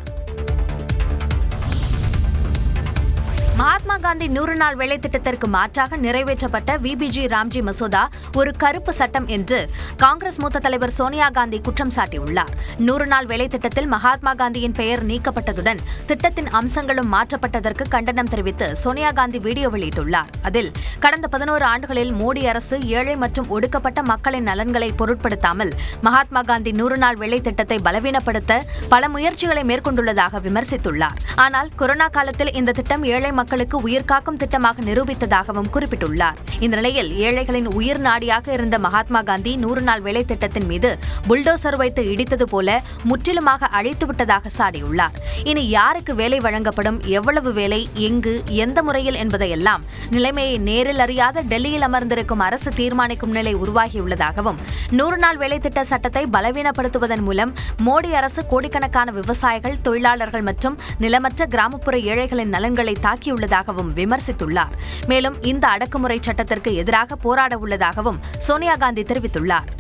Speaker 1: மகாத்மா காந்தி 100 நாள் வேலை திட்டத்திற்கு மாற்றாக நிறைவேற்றப்பட்ட VBG ராம்ஜி மசோதா ஒரு கருப்பு சட்டம் என்று காங்கிரஸ் மூத்த தலைவர் சோனியா காந்தி குற்றம் சாட்டியுள்ளார். 100 நாள் வேலை திட்டத்தில் மகாத்மா காந்தியின் பெயர் நீக்கப்பட்டதுடன் திட்டத்தின் அம்சங்களும் மாற்றப்பட்டதற்கு கண்டனம் தெரிவித்து சோனியா காந்தி வீடியோ வெளியிட்டுள்ளார். அதில் கடந்த 11 ஆண்டுகளில் மோடி அரசு ஏழை மற்றும் ஒடுக்கப்பட்ட மக்களின் நலன்களை பொருட்படுத்தாமல் மகாத்மா காந்தி 100 நாள் வேலை திட்டத்தை பலவீனப்படுத்த பல முயற்சிகளை மேற்கொண்டுள்ளதாக விமர்சித்துள்ளார். ஆனால் கொரோனா காலத்தில் இந்த திட்டம் ஏழை மக்களுக்கு உயிர்காக்கும் திட்டமாக நிரூபித்ததாகவும் குறிப்பிட்டுள்ளார். இந்த நிலையில் ஏழைகளின் உயிர் நாடியாக இருந்த மகாத்மா காந்தி 100 நாள் வேலை திட்டத்தின் மீது புல்டோசர் வைத்து இடித்தது போல முற்றிலுமாக அழித்துவிட்டதாக சாடியுள்ளார். இனி யாருக்கு வேலை வழங்கப்படும், எவ்வளவு வேலை, எங்கு, எந்த முறையில் என்பதையெல்லாம் நிலைமையை நேரில் அறியாத டெல்லியில் அமர்ந்திருக்கும் அரசு தீர்மானிக்கும் நிலை உருவாகியுள்ளதாகவும் 100 நாள் வேலை திட்ட சட்டத்தை பலவீனப்படுத்துவதன் மூலம் மோடி அரசு கோடிக்கணக்கான விவசாயிகள், தொழிலாளர்கள் மற்றும் நிலமற்ற கிராமப்புற ஏழைகளின் நலன்களை தாக்கியுள்ளதாகவும் விமர்சித்துள்ளார். மேலும் இந்த அடக்குமுறை சட்டத்திற்கு எதிராக போராட உள்ளதாகவும் சோனியா காந்தி தெரிவித்துள்ளார்.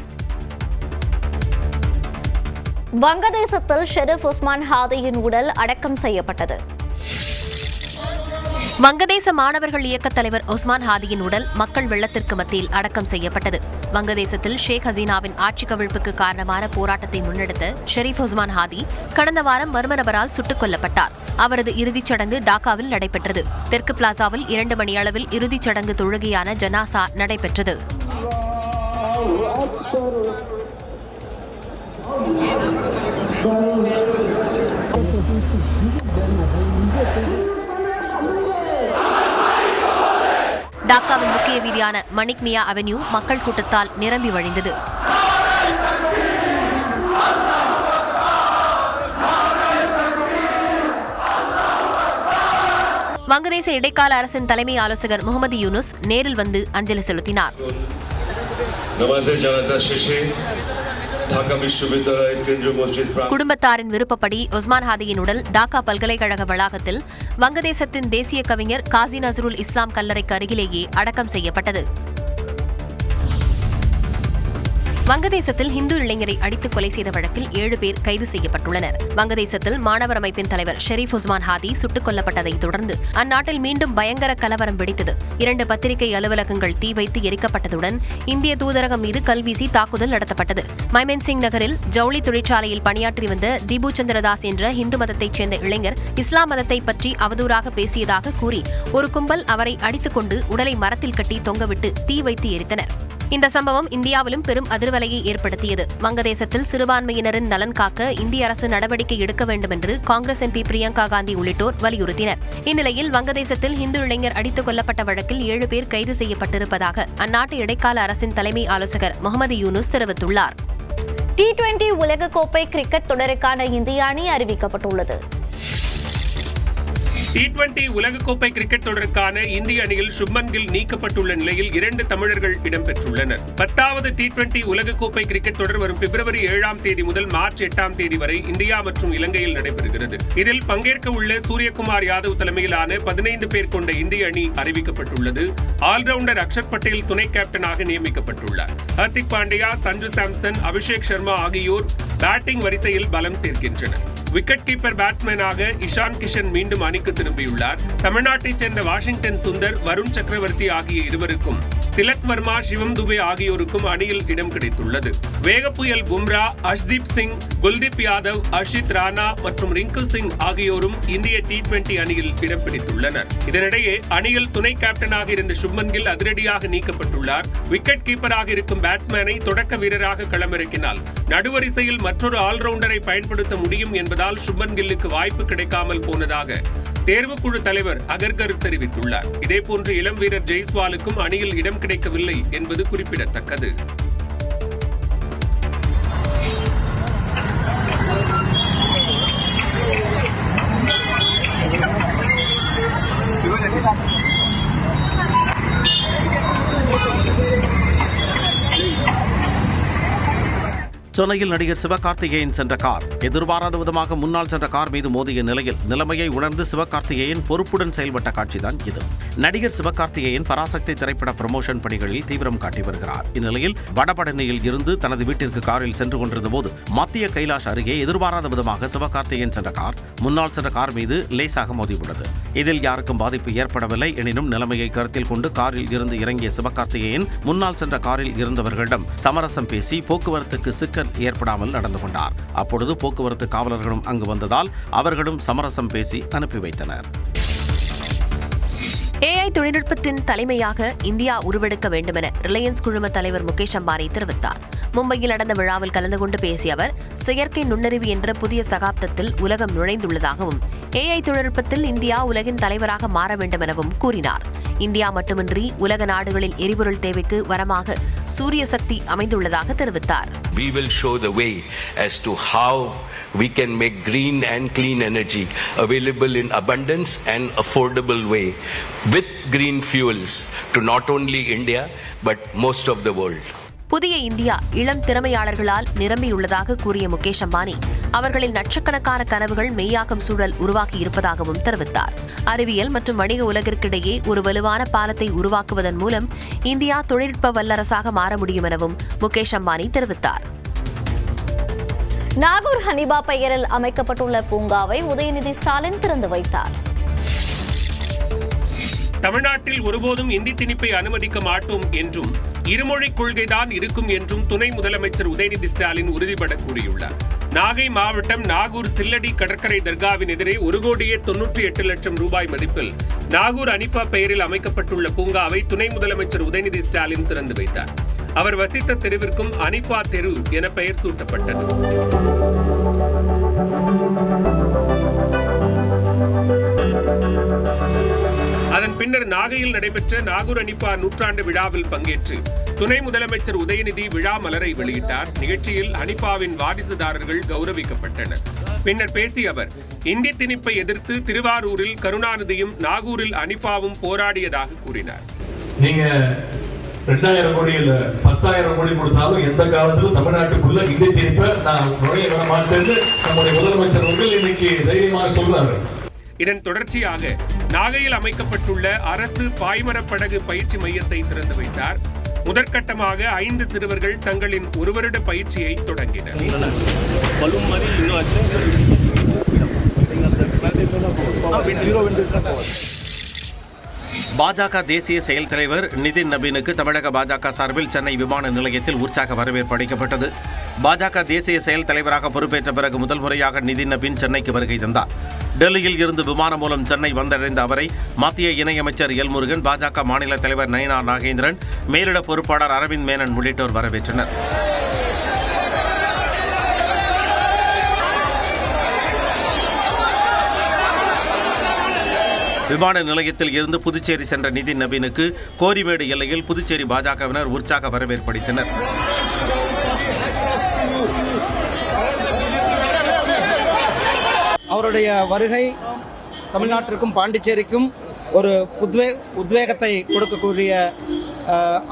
Speaker 1: வங்கதேசத்தில் ஷெரீப் உஸ்மான் ஹாதியின் உடல் அடக்கம் செய்யப்பட்டது.
Speaker 8: வங்கதேச மாணவர்கள் இயக்க தலைவர் உஸ்மான் ஹாதியின் உடல் மக்கள் வெள்ளத்திற்கு மத்தியில் அடக்கம் செய்யப்பட்டது. வங்கதேசத்தில் ஷேக் ஹசீனாவின் ஆட்சி கவிழ்ப்புக்கு காரணமான போராட்டத்தை முன்னெடுத்த ஷெரீப் உஸ்மான் ஹாதி கடந்த வாரம் மர்ம நபரால் சுட்டுக் கொல்லப்பட்டார். அவரது இறுதிச் சடங்கு டாக்காவில் நடைபெற்றது. தெற்கு பிளாசாவில் 2 மணி அளவில் இறுதிச் சடங்கு தொழுகையான ஜனாசா நடைபெற்றது. டாக்காவின் முக்கிய வீதியான மணிக் மியா அவென்யூ மக்கள் கூட்டத்தால் நிரம்பி வழிந்தது. வங்கதேச இடைக்கால அரசின் தலைமை ஆலோசகர் முகமது யூனுஸ் நேரில் வந்து அஞ்சலி செலுத்தினார். குடும்பத்தாரின் விருப்பப்படி உஸ்மான் ஹாதியின் உடல் டாக்கா பல்கலைக்கழக வளாகத்தில் வங்கதேசத்தின் தேசிய கவிஞர் காசி நஸ்ருல் இஸ்லாம் கல்லறைக்கு அருகிலேயே அடக்கம் செய்யப்பட்டது. வங்கதேசத்தில் இந்து இளைஞரை அடித்து கொலை செய்த வழக்கில் 7 பேர் கைது செய்யப்பட்டுள்ளனர். வங்கதேசத்தில் மாணவர் அமைப்பின் தலைவர் ஷெரீப் உஸ்மான் ஹாதி சுட்டுக் கொல்லப்பட்டதை தொடர்ந்து அந்நாட்டில் மீண்டும் பயங்கர கலவரம் வெடித்தது. 2 பத்திரிகை அலுவலகங்கள் தீ வைத்து எரிக்கப்பட்டதுடன் இந்திய தூதரகம் மீது கல்வீசி தாக்குதல் நடத்தப்பட்டது. மைமன்சிங் நகரில் ஜவுளி தொழிற்சாலையில் பணியாற்றி வந்த தீபு சந்திரதாஸ் என்ற இந்து மதத்தைச் சேர்ந்த இளைஞர் இஸ்லாம் மதத்தை பற்றி அவதூறாக பேசியதாக கூறி ஒரு கும்பல் அவரை அடித்துக் கொண்டு உடலை மரத்தில் கட்டி தொங்கவிட்டு தீ வைத்து எரித்தனர். இந்த சம்பவம் இந்தியாவிலும் பெரும் அதிர்வலையை ஏற்படுத்தியது. வங்கதேசத்தில் சிறுபான்மையினரின் நலன் காக்க இந்திய அரசு நடவடிக்கை எடுக்க வேண்டும் என்று காங்கிரஸ் எம்பி பிரியங்கா காந்தி உள்ளிட்டோர் வலியுறுத்தினர். இந்நிலையில் வங்கதேசத்தில் இந்து இளைஞர் அடித்துக் கொல்லப்பட்ட வழக்கில் 7 பேர் கைது செய்யப்பட்டிருப்பதாக அந்நாட்டு இடைக்கால அரசின் தலைமை ஆலோசகர் முகமது யூனுஸ் தெரிவித்துள்ளார்.
Speaker 21: T20 உலகக்கோப்பை கிரிக்கெட் தொடருக்கான இந்திய அணி அறிவிக்கப்பட்டுள்ளது.
Speaker 22: T20 உலகக்கோப்பை கிரிக்கெட் தொடருக்கான இந்திய அணியில் சுப்மன் கில் நீக்கப்பட்டுள்ள நிலையில் 2 தமிழர்கள் இடம்பெற்றுள்ளனர். 10வது T20 உலகக்கோப்பை கிரிக்கெட் தொடர் வரும் பிப்ரவரி 7ஆம் தேதி முதல் மார்ச் 8ஆம் தேதி வரை இந்தியா மற்றும் இலங்கையில் நடைபெறுகிறது. இதில் பங்கேற்க உள்ள சூரியகுமார் யாதவ் தலைமையிலான 15 பேர் கொண்ட இந்திய அணி அறிவிக்கப்பட்டுள்ளது. ஆல்ரவுண்டர் அக்ஷர் பட்டேல் துணை கேப்டனாக நியமிக்கப்பட்டுள்ளார். ஹர்திக் பாண்டியா, சஞ்சு சாம்சன், அபிஷேக் சர்மா ஆகியோர் பேட்டிங் வரிசையில் பலம் சேர்க்கின்றனர். விக்கெட் கீப்பர் பேட்ஸ்மேனாக இஷான் கிஷன் மீண்டும் அணிக்கு திரும்பியுள்ளார். தமிழ்நாட்டைச் சேர்ந்த வாஷிங்டன் சுந்தர், வருண் சக்கரவர்த்தி ஆகிய இருவருக்கும், திலக் வர்மா, சிவம் துபே ஆகியோருக்கும் அணியில் இடம் கிடைத்துள்ளது. வேகப்புயல் பும்ரா, அஷ்தீப் சிங், குல்தீப் யாதவ், அஷித் ராணா மற்றும் ரிங்கு சிங் ஆகியோரும் இந்திய T20 அணியில் இடம் பிடித்துள்ளனர். இதனிடையே அணியில் துணை கேப்டனாக இருந்த சுப்மன் கில் அதிரடியாக நீக்கப்பட்டுள்ளார். விக்கெட் கீப்பராக இருக்கும் பேட்ஸ்மேனை தொடக்க வீரராக களமிறக்கினால் நடுவரிசையில் மற்றொரு ஆல்ரவுண்டரை பயன்படுத்த முடியும் என்பதால் சுப்மன் கில்லுக்கு வாய்ப்பு கிடைக்காமல் போனதாக தேர்வுக்குழு தலைவர் அகர்கர் தெரிவித்துள்ளார். இதேபோன்று இளம் வீரர் ஜெய்ஸ்வாலுக்கும் அணியில் இடம் கிடைக்கவில்லை என்பது குறிப்பிடத்தக்கது.
Speaker 5: சென்னையில் நடிகர் சிவகார்த்திகேயன் சென்ற கார் எதிர்பாராத விதமாக முன்னால் சென்ற கார் மீது மோதிய நிலையில் நிலைமையை உணர்ந்து சிவகார்த்திகேயன் பொறுப்புடன் செயல்பட்ட காட்சிதான் இது. நடிகர் சிவகார்த்திகேயன் பராசக்தி திரைப்பட ப்ரமோஷன் பணிகளில் தீவிரம் காட்டி வருகிறார். இந்நிலையில் வடபழனியில் இருந்து தனது வீட்டிற்கு காரில் சென்று கொண்டிருந்த போது மத்திய கைலாஷ் அருகே எதிர்பாராத விதமாக சிவகார்த்திகேயன் சென்ற கார் முன்னால் சென்ற கார் மீது லேசாக மோதியுள்ளது. இதில் யாருக்கும் பாதிப்பு ஏற்படவில்லை. எனினும் நிலைமையை கருத்தில் கொண்டு காரில் இருந்து இறங்கிய சிவகார்த்திகேயன் முன்னால் சென்ற காரில் இருந்தவர்களிடம் சமரசம் பேசி போக்குவரத்துக்கு சிக்கல் ஏற்படாமல் நடந்து கொண்டார். அப்பொழுது போக்குவரத்து காவலர்களும் அங்கு வந்ததால் அவர்களும் சமரசம் பேசி அனுப்பி வைத்தனர்.
Speaker 8: AI தொழில்நுட்பத்தின் தலைமையாக இந்தியா உருவெடுக்க வேண்டுமென ரிலையன்ஸ் குழும தலைவர் முகேஷ் அம்பானி தெரிவித்தார். மும்பையில் நடந்த விழாவில் கலந்து கொண்டு பேசிய அவர், செயற்கை நுண்ணறிவு என்ற புதிய சகாப்தத்தில் உலகம் நுழைந்துள்ளதாகவும் AI தொழில்நுட்பத்தில் இந்தியா உலகின் தலைவராக மாற வேண்டும் எனவும் கூறினார். இந்தியா மட்டுமின்றி உலக நாடுகளின் எரிபொருள் தேவைக்கு வரமாக சூரிய சக்தி அமைந்துள்ளதாக தெரிவித்தார்.
Speaker 23: We will show the way as to how we can make green and clean energy available in abundance and affordable way with green fuels to not only India but most of the world.
Speaker 8: புதிய இந்தியா இளம் திறமையாளர்களால் நிரம்பியுள்ளதாக கூறிய முகேஷ் அம்பானி, அவர்களின் லட்சக்கணக்கான கனவுகள் மெய்யாக்கும் சூழல் உருவாக்கி இருப்பதாகவும் தெரிவித்தார். அறிவியல் மற்றும் வணிக உலகிற்கிடையே ஒரு வலுவான பாலத்தை உருவாக்குவதன் மூலம் இந்தியா தொழில்நுட்ப வல்லரசாக மாற முடியும் எனவும் முகேஷ் அம்பானி தெரிவித்தார்.
Speaker 21: நாகூர் ஹனிபா பெயரில் அமைக்கப்பட்டுள்ள பூங்காவை உதயநிதி ஸ்டாலின் திறந்து வைத்தார்.
Speaker 22: தமிழ்நாட்டில் ஒருபோதும் இந்தி திணிப்பை அனுமதிக்க மாட்டோம் என்றும் இருமொழி கொள்கைதான் இருக்கும் என்றும் துணை முதலமைச்சர் உதயநிதி ஸ்டாலின் உறுதிபட கூறியுள்ளார். நாகை மாவட்டம் நாகூர் சில்லடி கடற்கரை தர்காவின் எதிரே 1,98,00,000 ரூபாய் மதிப்பில் நாகூர் அனிஃபா பெயரில் அமைக்கப்பட்டுள்ள பூங்காவை துணை முதலமைச்சர் உதயநிதி ஸ்டாலின் திறந்து வைத்தார். அவர் வசித்த தெருவிற்கும் அனிஃபா தெரு என பெயர் சூட்டப்பட்டது. அதன் பின்னர் நாகையில் நடைபெற்ற நாகூர் அனிஃபா நூற்றாண்டு விழாவில் பங்கேற்று துணை முதலமைச்சர் உதயநிதி விழா மலரை வெளியிட்டார். நிகழ்ச்சியில் அனிஃபாவின் வாரிசுதாரர்கள் கௌரவிக்கப்பட்டனர். பின்னர் பேசிய அவர், இந்தி திணிப்பை எதிர்த்து திருவாரூரில் கருணாநிதியும் நாகூரில் அனிஃபாவும் போராடியதாக கூறினார்.
Speaker 24: நீங்க 2000 கோடி இல்ல 10,000 கோடி கொடுத்தாலும் எந்த காலத்திலும் தமிழ்நாட்டுக்குள்ள இந்தி திணிப்பை நான் நுழைய விட மாட்டேன்னு நம்முடைய முதலமைச்சர் அவர்கள் இன்னைக்கு தைரியமாக சொல்றாரு.
Speaker 22: இதன் தொடர்ச்சியாக நாகையில் அமைக்கப்பட்டுள்ள அரசு பாய்மரப்படகு பயிற்சி மையத்தை திறந்து வைத்தார். முதற்கட்டமாக 5 சிறுவர்கள் தங்களின் 1 வருட பயிற்சியை தொடங்கினர்.
Speaker 5: பாஜக தேசிய செயல் தலைவர் நிதின் நபீனுக்கு தமிழக பாஜக சார்பில் சென்னை விமான நிலையத்தில் உற்சாக வரவேற்பு அளிக்கப்பட்டது. பாஜக தேசிய செயல் தலைவராக பொறுப்பேற்ற பிறகு முதல் முறையாக நிதின் நபீன் சென்னைக்கு வருகை தந்தார். டெல்லியில் இருந்து விமானம் மூலம் சென்னை வந்தடைந்த அவரை மத்திய இணையமைச்சர் எல் முருகன், பாஜக மாநில தலைவர் நயினார் நாகேந்திரன், மேலிட பொறுப்பாளர் அரவிந்த் மேனன் உள்ளிட்டோர் வரவேற்றனர். விமான நிலையத்தில் இருந்து புதுச்சேரி சென்ற நிதின் நபீனுக்கு கோரிமேடு எல்லையில் புதுச்சேரி பாஜகவினர் உற்சாக வரவேற்பளித்தனர்.
Speaker 2: அவருடைய வருகை தமிழ்நாட்டிற்கும் பாண்டிச்சேரிக்கும் ஒரு உத்வேகத்தை கொடுக்கக்கூடிய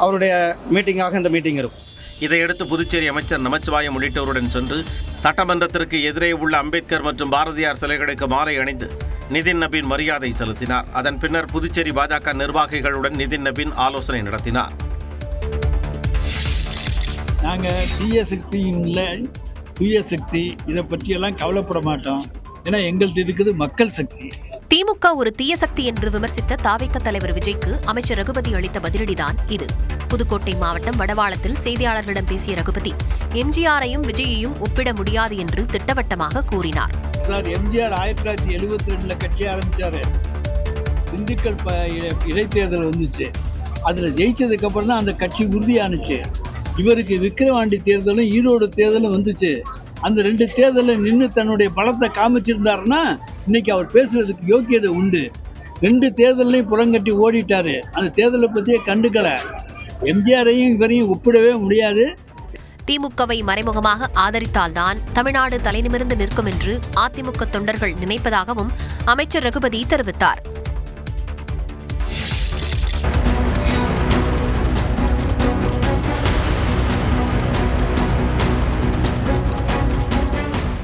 Speaker 2: அவருடைய மீட்டிங்காக இந்த மீட்டிங் இருக்கும்.
Speaker 5: இதையடுத்து புதுச்சேரி அமைச்சர் நமச்சிவாயம் உள்ளிட்டோருடன் சென்று சட்டமன்றத்திற்கு எதிரே உள்ள அம்பேத்கர் மற்றும் பாரதியார் சிலைகளுக்கு மாலை அணிந்து நிதின் நபீன் மரியாதை செலுத்தினார். அதன் பின்னர் புதுச்சேரி பாஜக நிர்வாகிகளுடன் நிதின் நபீன் ஆலோசனை நடத்தினார்.
Speaker 3: நாங்கள் தீய சக்தி இதை பற்றியெல்லாம் கவலைப்பட மாட்டோம். ஏன்னா எங்கள்கிட்ட இருக்குது மக்கள் சக்தி.
Speaker 8: திமுக ஒரு தீய சக்தி என்று விமர்சித்த தாவேக தலைவர் விஜய்க்கு அமைச்சர் ரகுபதி அளித்த பதிலடிதான் இது. புதுக்கோட்டை மாவட்டம் வடவாளத்தில் செய்தியாளர்களிடம் பேசிய ரகுபதி, எம்ஜிஆரையும் விஜயையும் ஒப்பிட முடியாது என்று திட்டவட்டமாக கூறினார்.
Speaker 3: சார், எம்ஜிஆர் 1972 கட்சி ஆரம்பிச்சாரு. திண்டுக்கல் இடைத்தேர்தல் வந்துச்சு. அதுல ஜெயிச்சதுக்கு அப்புறம் தான் அந்த கட்சி உறுதியானுச்சு. இவருக்கு விக்கிரவாண்டி தேர்தலும் ஈரோடு தேர்தலும் வந்துச்சு. அந்த 2 தேர்தலில் நின்று தன்னுடைய பலத்தை காமிச்சிருந்தாருன்னா இன்னைக்கு அவர் பேசுறதுக்கு யோக்கியதை உண்டு. 2 தேர்தலையும் புறங்கட்டி ஓடிட்டாரு. அந்த தேர்தலை பத்தியே கண்டுக்கல. எம்ஜிஆரையும் இவரையும் ஒப்பிடவே முடியாது.
Speaker 8: திமுகவை மறைமுகமாக ஆதரித்தால்தான் தமிழ்நாடு தலைநிமிர்ந்து நிற்கும் என்று அதிமுக தொண்டர்கள் நினைப்பதாகவும் அமைச்சர் ரகுபதி தெரிவித்தார்.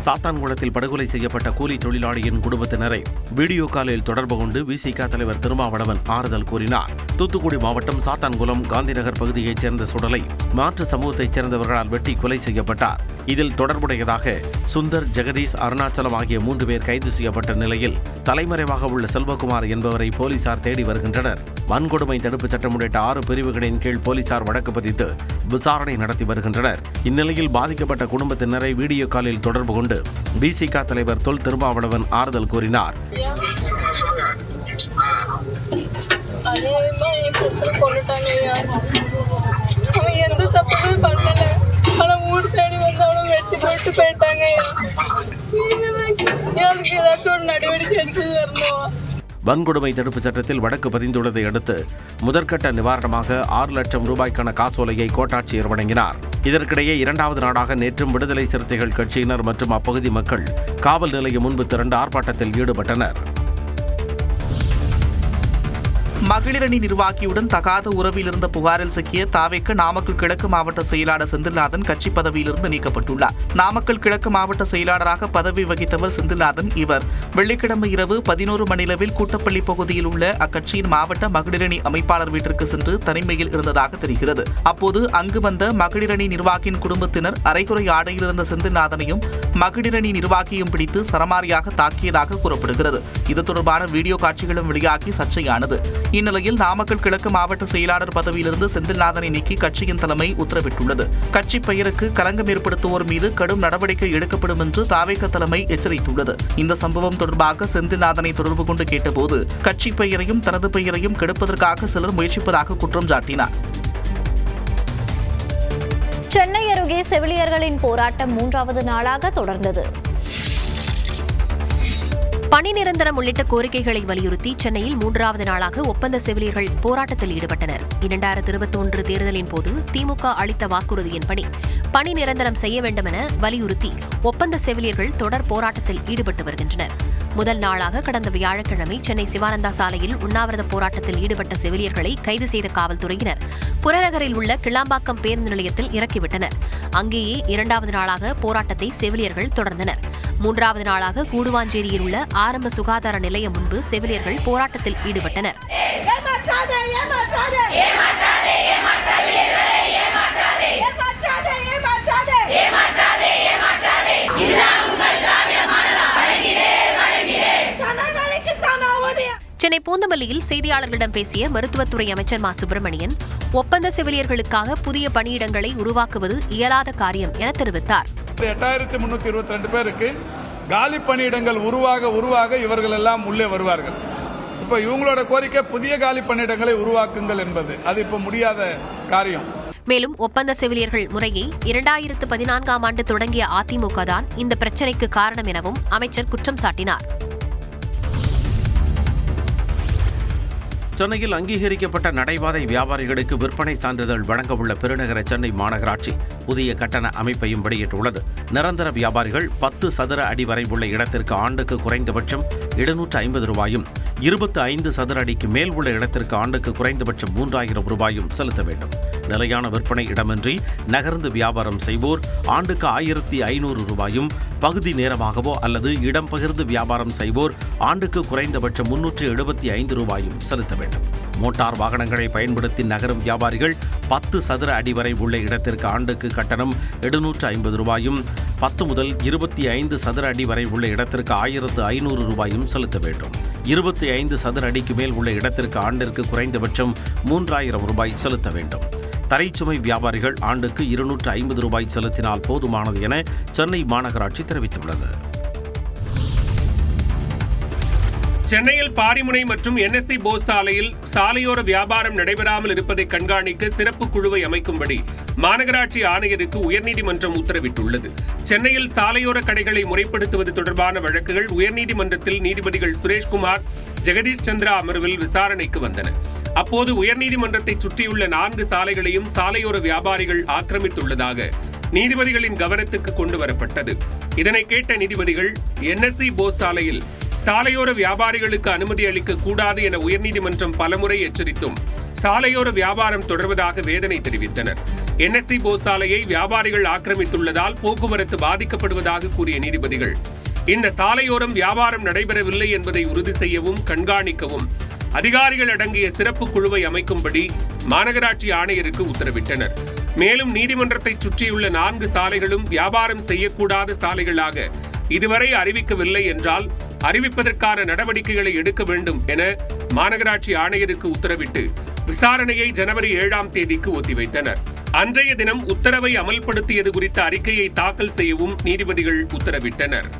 Speaker 5: சாத்தான்குளத்தில் படுகொலை செய்யப்பட்ட கூலி தொழிலாளியின் குடும்பத்தினரை வீடியோ காலில் தொடர்பு கொண்டு விசிக தலைவர் திருமாவளவன் ஆறுதல் கூறினார். தூத்துக்குடி மாவட்டம் சாத்தான்குளம் காந்திநகர் பகுதியைச் சேர்ந்த சுடலை மாற்று சமூகத்தைச் சேர்ந்தவர்களால் வெட்டி கொலை செய்யப்பட்டார். இதில் தொடர்புடையதாக சுந்தர், ஜெகதீஷ், அருணாச்சலம் ஆகிய 3 பேர் கைது செய்யப்பட்ட நிலையில் தலைமறைவாக உள்ள செல்வகுமார் என்பவரை போலீசார் தேடி வருகின்றனர். வன்கொடுமை தடுப்புச் சட்டம் உள்ளிட்ட 6 பிரிவுகளின் கீழ் போலீசார் வழக்கு பதித்து விசாரணை நடத்தி வருகின்றனர். இந்நிலையில் பாதிக்கப்பட்ட குடும்பத்தினரை வீடியோ காலில் தொடர்பு கொண்டு விசிக தலைவர் தொல் திருமாவளவன் ஆறுதல் கூறினார். வன்கொடுமை தடுப்பு சட்டத்தில் வழக்கு பதிந்துள்ளதை அடுத்து முதற்கட்ட நிவாரணமாக 6 லட்சம் ரூபாய்க்கான காசோலையை கோட்டாட்சியர் வழங்கினார். இதற்கிடையே 2வது நாளாக நேற்றும் விடுதலை சிறுத்தைகள் கட்சியினர் மற்றும் அப்பகுதி மக்கள் காவல் நிலையம் முன்பு திரண்டு ஆர்ப்பாட்டத்தில் ஈடுபட்டனர்.
Speaker 6: மகளிரணி நிர்வாகியுடன் தகாத உறவில் இருந்த புகாரில் சிக்கிய தாவேக நாமக்கல் கிழக்கு மாவட்ட செயலாளர் செந்தில்நாதன் கட்சி பதவியிலிருந்து நீக்கப்பட்டுள்ளார். நாமக்கல் கிழக்கு மாவட்ட செயலாளராக பதவி வகித்தவர் செந்தில்நாதன். இவர் வெள்ளிக்கிழமை இரவு 11 மணியளவில் கூட்டப்பள்ளி பகுதியில் உள்ள அக்கட்சியின் மாவட்ட மகளிரணி அமைப்பாளர் வீட்டிற்கு சென்று தனிமையில் இருந்ததாக தெரிகிறது. அப்போது அங்கு வந்த மகளிரணி நிர்வாகியின் குடும்பத்தினர் அரைகுறை ஆடையில் இருந்த செந்தில்நாதனையும் மகளிரணி நிர்வாகியும் பிடித்து சரமாரியாக தாக்கியதாக கூறப்படுகிறது. இது தொடர்பான வீடியோ காட்சிகளும் வெளியாகி சர்ச்சையானது. இந்நிலையில் நாமக்கல் கிழக்கு மாவட்ட செயலாளர் பதவியிலிருந்து செந்தில்நாதனை நீக்கி கட்சியின் தலைமை உத்தரவிட்டுள்ளது. கட்சி பெயருக்கு களங்கம் ஏற்படுத்துவோர் மீது கடும் நடவடிக்கை எடுக்கப்படும் என்று தாவேக தலைமை எச்சரித்துள்ளது. இந்த சம்பவம் தொடர்பாக செந்தில்நாதனை தொடர்பு கொண்டு கேட்டபோது கட்சி பெயரையும் தனது பெயரையும் கெடுப்பதற்காக சிலர் முயற்சிப்பதாக குற்றம் சாட்டினார்.
Speaker 21: சென்னை அருகே செவிலியர்களின் போராட்டம் 3வது நாளாக தொடர்ந்தது.
Speaker 8: பணி நிரந்தரம் உள்ளிட்ட கோரிக்கைகளை வலியுறுத்தி சென்னையில் 3வது நாளாக ஒப்பந்த செவிலியர்கள் போராட்டத்தில் ஈடுபட்டனர். 2021 தேர்தலின் போது திமுக அளித்த வாக்குறுதியின்படி பணி நிரந்தரம் செய்ய வேண்டுமென வலியுறுத்தி ஒப்பந்த செவிலியர்கள் தொடர் போராட்டத்தில் ஈடுபட்டு வருகின்றனர். முதல் நாளாக கடந்த வியாழக்கிழமை சென்னை சிவானந்தா சாலையில் உண்ணாவிரத போராட்டத்தில் ஈடுபட்ட செவிலியர்களை கைது செய்த காவல்துறையினர் புறநகரில் உள்ள கிளாம்பாக்கம் பேருந்து நிலையத்தில் இறக்கிவிட்டனர். அங்கேயே 2வது நாளாக போராட்டத்தை செவிலியர்கள் தொடர்ந்தனர். 3வது நாளாக கூடுவாஞ்சேரியில் உள்ள ஆரம்ப சுகாதார நிலையம் முன்பு செவிலியர்கள் போராட்டத்தில் ஈடுபட்டனர். சென்னை பூந்தமல்லியில் செய்தியாளர்களிடம் பேசிய மருத்துவத்துறை அமைச்சர் மா சுப்பிரமணியன், ஒப்பந்த செவிலியர்களுக்காக புதிய பணியிடங்களை உருவாக்குவது இயலாத காரியம் என தெரிவித்தார்.
Speaker 4: 8322 பேருக்கு காலி பணியிடங்கள் உருவாக இவர்கள் எல்லாம் உள்ளே வருவார்கள். இப்ப இவங்களோட கோரிக்கை புதிய காலி பணியிடங்களை உருவாக்குங்கள் என்பது. அது இப்ப முடியாத காரியம்.
Speaker 8: மேலும் ஒப்பந்த செவிலியர்கள் முறையை 2014ஆம் ஆண்டு தொடங்கிய அதிமுக தான் இந்த பிரச்சினைக்கு காரணம் எனவும் அமைச்சர் குற்றம் சாட்டினார்.
Speaker 5: சென்னையில் அங்கீகரிக்கப்பட்ட நடைபாதை வியாபாரிகளுக்கு விற்பனை சான்றிதழ் வழங்க உள்ள பெருநகர சென்னை மாநகராட்சி புதிய கட்டண அமைப்பையும் வெளியிட்டுள்ளது. நிரந்தர வியாபாரிகள் 10 சதுர அடி வரை உள்ள இடத்திற்கு ஆண்டுக்கு குறைந்தபட்சம் 750 ரூபாயும், 25 சதுர அடிக்கு மேல் உள்ள இடத்திற்கு ஆண்டுக்கு குறைந்தபட்சம் 3000 ரூபாயும் செலுத்த வேண்டும். நிலையான விற்பனை இடமின்றி நகர்ந்து வியாபாரம் செய்வோர் ஆண்டுக்கு 1500 ரூபாயும், பகுதி நேரமாகவோ அல்லது இடம் பகிர்ந்து வியாபாரம் செய்வோர் ஆண்டுக்கு குறைந்தபட்சம் 375 ரூபாயும் செலுத்த வேண்டும். மோட்டார் வாகனங்களை பயன்படுத்தி நகரும் வியாபாரிகள் 10 சதுர அடி வரை உள்ள இடத்திற்கு ஆண்டுக்கு கட்டணம் 750 ரூபாயும், 10 முதல் 25 சதுர அடி வரை உள்ள இடத்திற்கு 1500 ரூபாயும் செலுத்த வேண்டும். 25 சதுர அடிக்கு மேல் உள்ள இடத்திற்கு ஆண்டிற்கு குறைந்தபட்சம் 3000 ரூபாய் செலுத்த வேண்டும். தரைச்சுமை வியாபாரிகள் ஆண்டுக்கு 250 ரூபாய் செலுத்தினால் போதுமானது என சென்னை மாநகராட்சி தெரிவித்துள்ளது.
Speaker 22: சென்னையில் பாரிமுனை மற்றும் NSC போஸ் சாலையில் சாலையோர வியாபாரம் நடைபெறாமல் இருப்பதை கண்காணிக்க சிறப்பு குழுவை அமைக்கும்படி மாநகராட்சி ஆணையருக்கு உயர்நீதிமன்றம் உத்தரவிட்டுள்ளது. சென்னையில் சாலையோர கடைகளை முறைப்படுத்துவது தொடர்பான வழக்குகள் உயர்நீதிமன்றத்தில் நீதிபதிகள் சுரேஷ்குமார், ஜெகதீஷ் சந்திரா அமர்வில் விசாரணைக்கு வந்தன. அப்போது உயர்நீதிமன்றத்தை சுற்றியுள்ள 4 சாலைகளையும் சாலையோர வியாபாரிகள் ஆக்கிரமித்துள்ளதாக நீதிபதிகளின் கவனத்துக்கு கொண்டு வரப்பட்டது. இதனை கேட்ட நீதிபதிகள் NSC போஸ் சாலையில் சாலையோர வியாபாரிகளுக்கு அனுமதி அளிக்க கூடாது என உயர்நீதிமன்றம் பலமுறை எச்சரித்தும் சாலையோர வியாபாரம் தொடர்வதாக வேதனை தெரிவித்தனர். NSC போஸ் சாலையை வியாபாரிகள் ஆக்கிரமித்துள்ளதால் போக்குவரத்து பாதிக்கப்படுவதாக கூறிய நீதிபதிகள் இந்த சாலையோரம் வியாபாரம் நடைபெறவில்லை என்பதை உறுதி செய்யவும் கண்காணிக்கவும் அதிகாரிகள் அடங்கிய சிறப்பு குழுவை அமைக்கும்படி மாநகராட்சி ஆணையருக்கு உத்தரவிட்டனர். மேலும் நீதிமன்றத்தை சுற்றியுள்ள 4 சாலைகளும் வியாபாரம் செய்யக்கூடாத சாலைகளாக இதுவரை அறிவிக்கவில்லை என்றால் அறிவிப்பதற்கான நடவடிக்கைகளை எடுக்க வேண்டும் என மாநகராட்சி ஆணையருக்கு உத்தரவிட்டு விசாரணையை ஜனவரி 7ஆம் தேதிக்கு ஒத்திவைத்தனர். அன்றைய தினம் உத்தரவை அமல்படுத்தியது குறித்த அறிக்கையை தாக்கல் செய்யவும் நீதிபதிகள் உத்தரவிட்டனர்.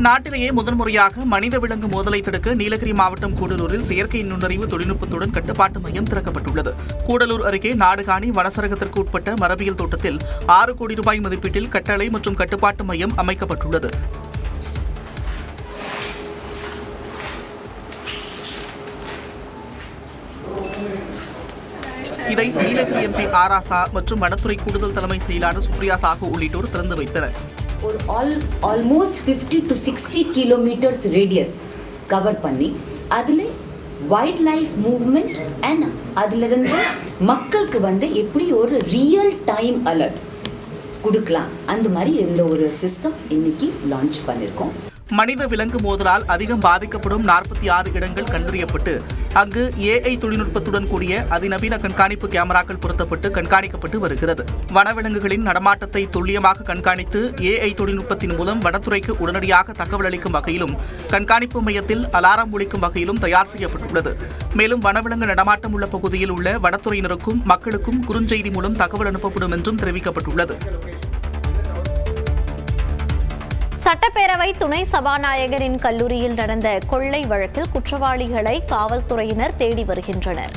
Speaker 6: நாட்டிலேயே முதன்முறையாக மனித விலங்கு மோதலை தடுக்க நீலகிரி மாவட்டம் கூடலூரில் செயற்கை நுண்ணறிவு தொழில்நுட்பத்துடன் கட்டுப்பாட்டு மையம் திறக்கப்பட்டுள்ளது. கூடலூர் அருகே நாடுகாணி வனசரகத்திற்கு உட்பட்ட மரபியல் தோட்டத்தில் 6 கோடி ரூபாய் மதிப்பீட்டில் கட்டளை மற்றும் கட்டுப்பாட்டு மையம் அமைக்கப்பட்டுள்ளது. இதை நீலகிரி MP ஆராசா மற்றும் வனத்துறை கூடுதல் தலைமை செயலாளர் சுப்ரியா சாகு உள்ளிட்டோர் திறந்து வைத்தனர்.
Speaker 7: ஒரு almost 50 to 60 kilometres radius cover பண்ணி அதில் வைல்ட் லைஃப் மூவ்மெண்ட் அண்ட் அதிலிருந்து மக்களுக்கு எப்படி ஒரு ரியல் டைம் அலர்ட் கொடுக்கலாம் அந்த மாதிரி இந்த ஒரு சிஸ்டம் இன்னைக்கு லான்ச் பண்ணியிருக்கோம்.
Speaker 6: மனித விலங்கு மோதலால் அதிகம் பாதிக்கப்படும் 46 இடங்கள் கண்டறியப்பட்டு அங்கு AI தொழில்நுட்பத்துடன் கூடிய அதிநவீன கண்காணிப்பு கேமராக்கள் பொருத்தப்பட்டு கண்காணிக்கப்பட்டு வருகிறது. வனவிலங்குகளின் நடமாட்டத்தை துல்லியமாக கண்காணித்து AI தொழில்நுட்பத்தின் மூலம் வனத்துறைக்கு உடனடியாக தகவல் அளிக்கும் வகையிலும் கண்காணிப்பு மையத்தில் அலாரம் ஒலிக்கும் வகையிலும் தயார் செய்யப்பட்டுள்ளது. மேலும் வனவிலங்கு நடமாட்டம் உள்ள பகுதியில் உள்ள வனத்துறையினருக்கும் மக்களுக்கும் குறுஞ்செய்தி மூலம் தகவல் அனுப்பப்படும் என்றும் தெரிவிக்கப்பட்டுள்ளது.
Speaker 21: சட்டப்பேரவை துணை சபாநாயகரின் கல்லூரியில் நடந்த கொள்ளை வழக்கில் குற்றவாளிகளை காவல்துறையினர் தேடி வருகின்றனர்.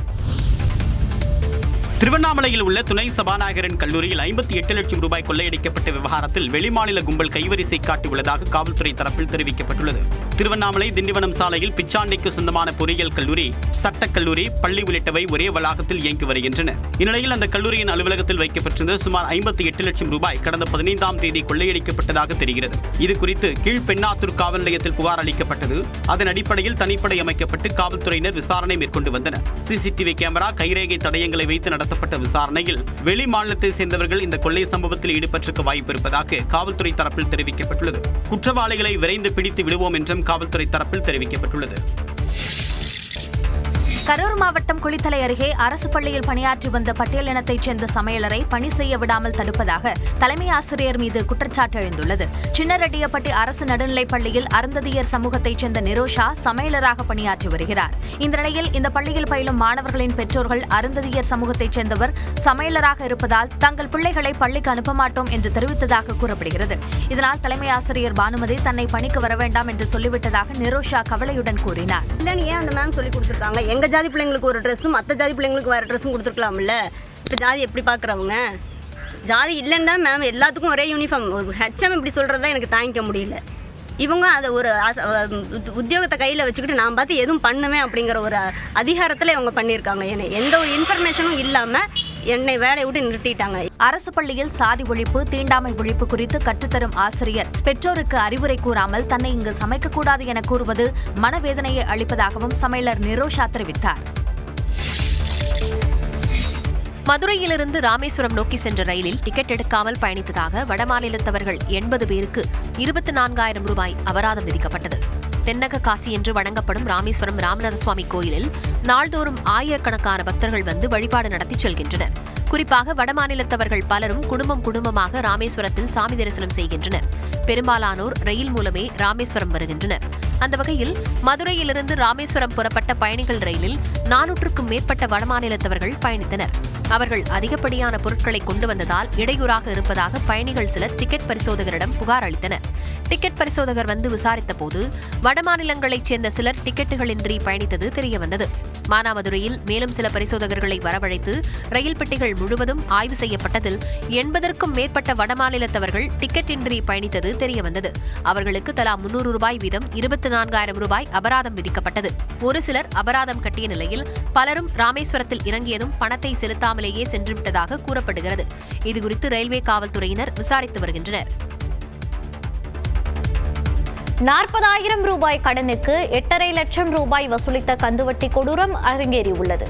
Speaker 9: திருவண்ணாமலையில் உள்ள துணை சபாநாயகரின் கல்லூரியில் 58 லட்சம் ரூபாய் கொள்ளையடிக்கப்பட்ட விவகாரத்தில் வெளிமாநில கும்பல் கைவரிசை காட்டியுள்ளதாக காவல்துறை தரப்பில் தெரிவிக்கப்பட்டுள்ளது. திருவண்ணாமலை திண்டிவனம் சாலையில் பிச்சாண்டிக்கு சொந்தமான பொறியியல் கல்லூரி, சட்டக்கல்லூரி, பள்ளி உள்ளிட்டவை ஒரே வளாகத்தில் இயங்கி வருகின்றன. இந்நிலையில் அந்த கல்லூரியின் அலுவலகத்தில் வைக்கப்பட்டிருந்த சுமார் 58 லட்சம் ரூபாய் கடந்த 15ஆம் தேதி கொள்ளையடிக்கப்பட்டதாக தெரிகிறது. இதுகுறித்து கீழ்பெண்ணாத்தூர் காவல் நிலையத்தில் புகார் அளிக்கப்பட்டது. அதன் அடிப்படையில் தனிப்படை அமைக்கப்பட்டு காவல்துறையினர் விசாரணை மேற்கொண்டு வந்தனர். CCTV கேமரா, கைரேகை தடயங்களை வைத்து நடத்தப்பட்ட விசாரணையில் வெளி மாநிலத்தை சேர்ந்தவர்கள் இந்த கொள்ளை சம்பவத்தில் ஈடுபட்டிருக்க வாய்ப்பு இருப்பதாக காவல்துறை தரப்பில் தெரிவிக்கப்பட்டுள்ளது. குற்றவாளிகளை விரைந்து பிடித்து விடுவோம் என்றும் காவல்துறை தரப்பில் தெரிவிக்கப்பட்டுள்ளது.
Speaker 1: கரூர் மாவட்டம் குளித்தலை அருகே அரசு பள்ளியில் பணியாற்றி வந்த பட்டியலினத்தைச் சேர்ந்த சமையலரை பணி செய்ய விடாமல் தடுப்பதாக தலைமை ஆசிரியர் மீது குற்றச்சாட்டு எழுந்துள்ளது. சின்னரெட்டியப்பட்டி அரசு நடுநிலைப் பள்ளியில் அருந்ததியர் சமூகத்தைச் சேர்ந்த நிரோஷா சமையலராக பணியாற்றி வருகிறார். இந்த நிலையில் இந்த பள்ளியில் பயிலும் மாணவர்களின் பெற்றோர்கள் அருந்ததியர் சமூகத்தைச் சேர்ந்தவர் சமையலராக இருப்பதால் தங்கள் பிள்ளைகளை பள்ளிக்கு அனுப்ப மாட்டோம் என்று தெரிவித்ததாக கூறப்படுகிறது. இதனால் தலைமை ஆசிரியர் பானுமதி தன்னை பணிக்கு வர வேண்டாம் என்று சொல்லிவிட்டதாக நிரோஷா கவலையுடன் கூறினார்.
Speaker 10: அந்த மேம் சொல்லி கொடுத்துருக்காங்க, எங்க ஜாதி பிள்ளைங்களுக்கு ஒரு ட்ரெஸ்ஸும் மற்ற ஜாதி பிள்ளைங்களுக்கு வேறு ட்ரெஸ்ஸும் கொடுத்துருக்கலாம்ல. இப்போ ஜாதி எப்படி பார்க்குறவங்க? ஜாதி இல்லைன்னு தான் மேம் எல்லாத்துக்கும் ஒரே யூனிஃபார்ம். ஒரு ஹெச்எம் இப்படி சொல்கிறது தான் எனக்கு தாங்கிக்க முடியல. இவங்க அதை ஒரு உத்தியோகத்தை கையில் வச்சுக்கிட்டு நான் பார்த்து எதுவும் பண்ணுவேன் அப்படிங்கிற ஒரு அதிகாரத்தில் இவங்க பண்ணியிருக்காங்க. என்னை எந்த ஒரு இன்ஃபர்மேஷனும் இல்லாமல் என்னை வேலையை விட்டு நிறுத்திட்டாங்க.
Speaker 1: அரசு பள்ளியில் சாதி ஒழிப்பு, தீண்டாமை ஒழிப்பு குறித்து கற்றுத்தரும் ஆசிரியர் பெற்றோருக்கு அறிவுரை கூறாமல் தன்னை இங்கு சமைக்கக்கூடாது என கூறுவது மனவேதனையை அளிப்பதாகவும் சமையலர் நிரோஷா தெரிவித்தார்.
Speaker 8: மதுரையிலிருந்து ராமேஸ்வரம் நோக்கி சென்ற ரயிலில் டிக்கெட் எடுக்காமல் பயணித்ததாக வடமாநிலத்தவர்கள் 80 பேருக்கு 24,000 ரூபாய் அபராதம் விதிக்கப்பட்டது. தென்னக காசி என்று வழங்கப்படும் ராமேஸ்வரம் ராமநாத சுவாமி கோயிலில் நாள்தோறும் ஆயிரக்கணக்கான பக்தர்கள் வந்து வழிபாடு நடத்தி செல்கின்றனர். குறிப்பாக வடமாநிலத்தவர்கள் பலரும் குடும்பமாக ராமேஸ்வரத்தில் சாமி தரிசனம் செய்கின்றனர். பெரும்பாலானோர் ரயில் மூலமே ராமேஸ்வரம் வருகின்றனர். அந்த வகையில் மதுரையிலிருந்து ராமேஸ்வரம் புறப்பட்ட பயணிகள் ரயிலில் 400க்கும் மேற்பட்ட வடமாநிலத்தவர்கள் பயணித்தனர். அவர்கள் அதிகப்படியான பொருட்களை கொண்டு வந்ததால் இடையூறாக இருப்பதாக பயணிகள் சிலர் டிக்கெட் பரிசோதகரிடம் புகார் அளித்தனர். டிக்கெட் பரிசோதகர் வந்து விசாரித்த போது வடமாநிலங்களைச் சேர்ந்த சிலர் டிக்கெட்டுகளின்றி பயணித்தது தெரியவந்தது. மானாமதுரையில் மேலும் சில பரிசோதகர்களை வரவழைத்து ரயில் பெட்டிகள் முழுவதும் ஆய்வு செய்யப்பட்டதில் 80க்கும் மேற்பட்ட வடமாநிலத்தவர்கள் டிக்கெட் இன்றி பயணித்தது தெரியவந்தது. அவர்களுக்கு தலா 300 ரூபாய் வீதம் 24,000 ரூபாய் அபராதம் விதிக்கப்பட்டது. ஒரு சிலர் அபராதம் கட்டிய நிலையில் பலரும் ராமேஸ்வரத்தில் இறங்கியதும் பணத்தை செலுத்தாமலேயே சென்றுவிட்டதாக கூறப்படுகிறது. இதுகுறித்து ரயில்வே காவல்துறையினர் விசாரித்து வருகின்றனர்.
Speaker 21: 40,000 ரூபாய் கடனுக்கு 8.5 லட்சம் ரூபாய் வசூலித்த கந்துவட்டி கொடூரம் அரங்கேறியுள்ளது.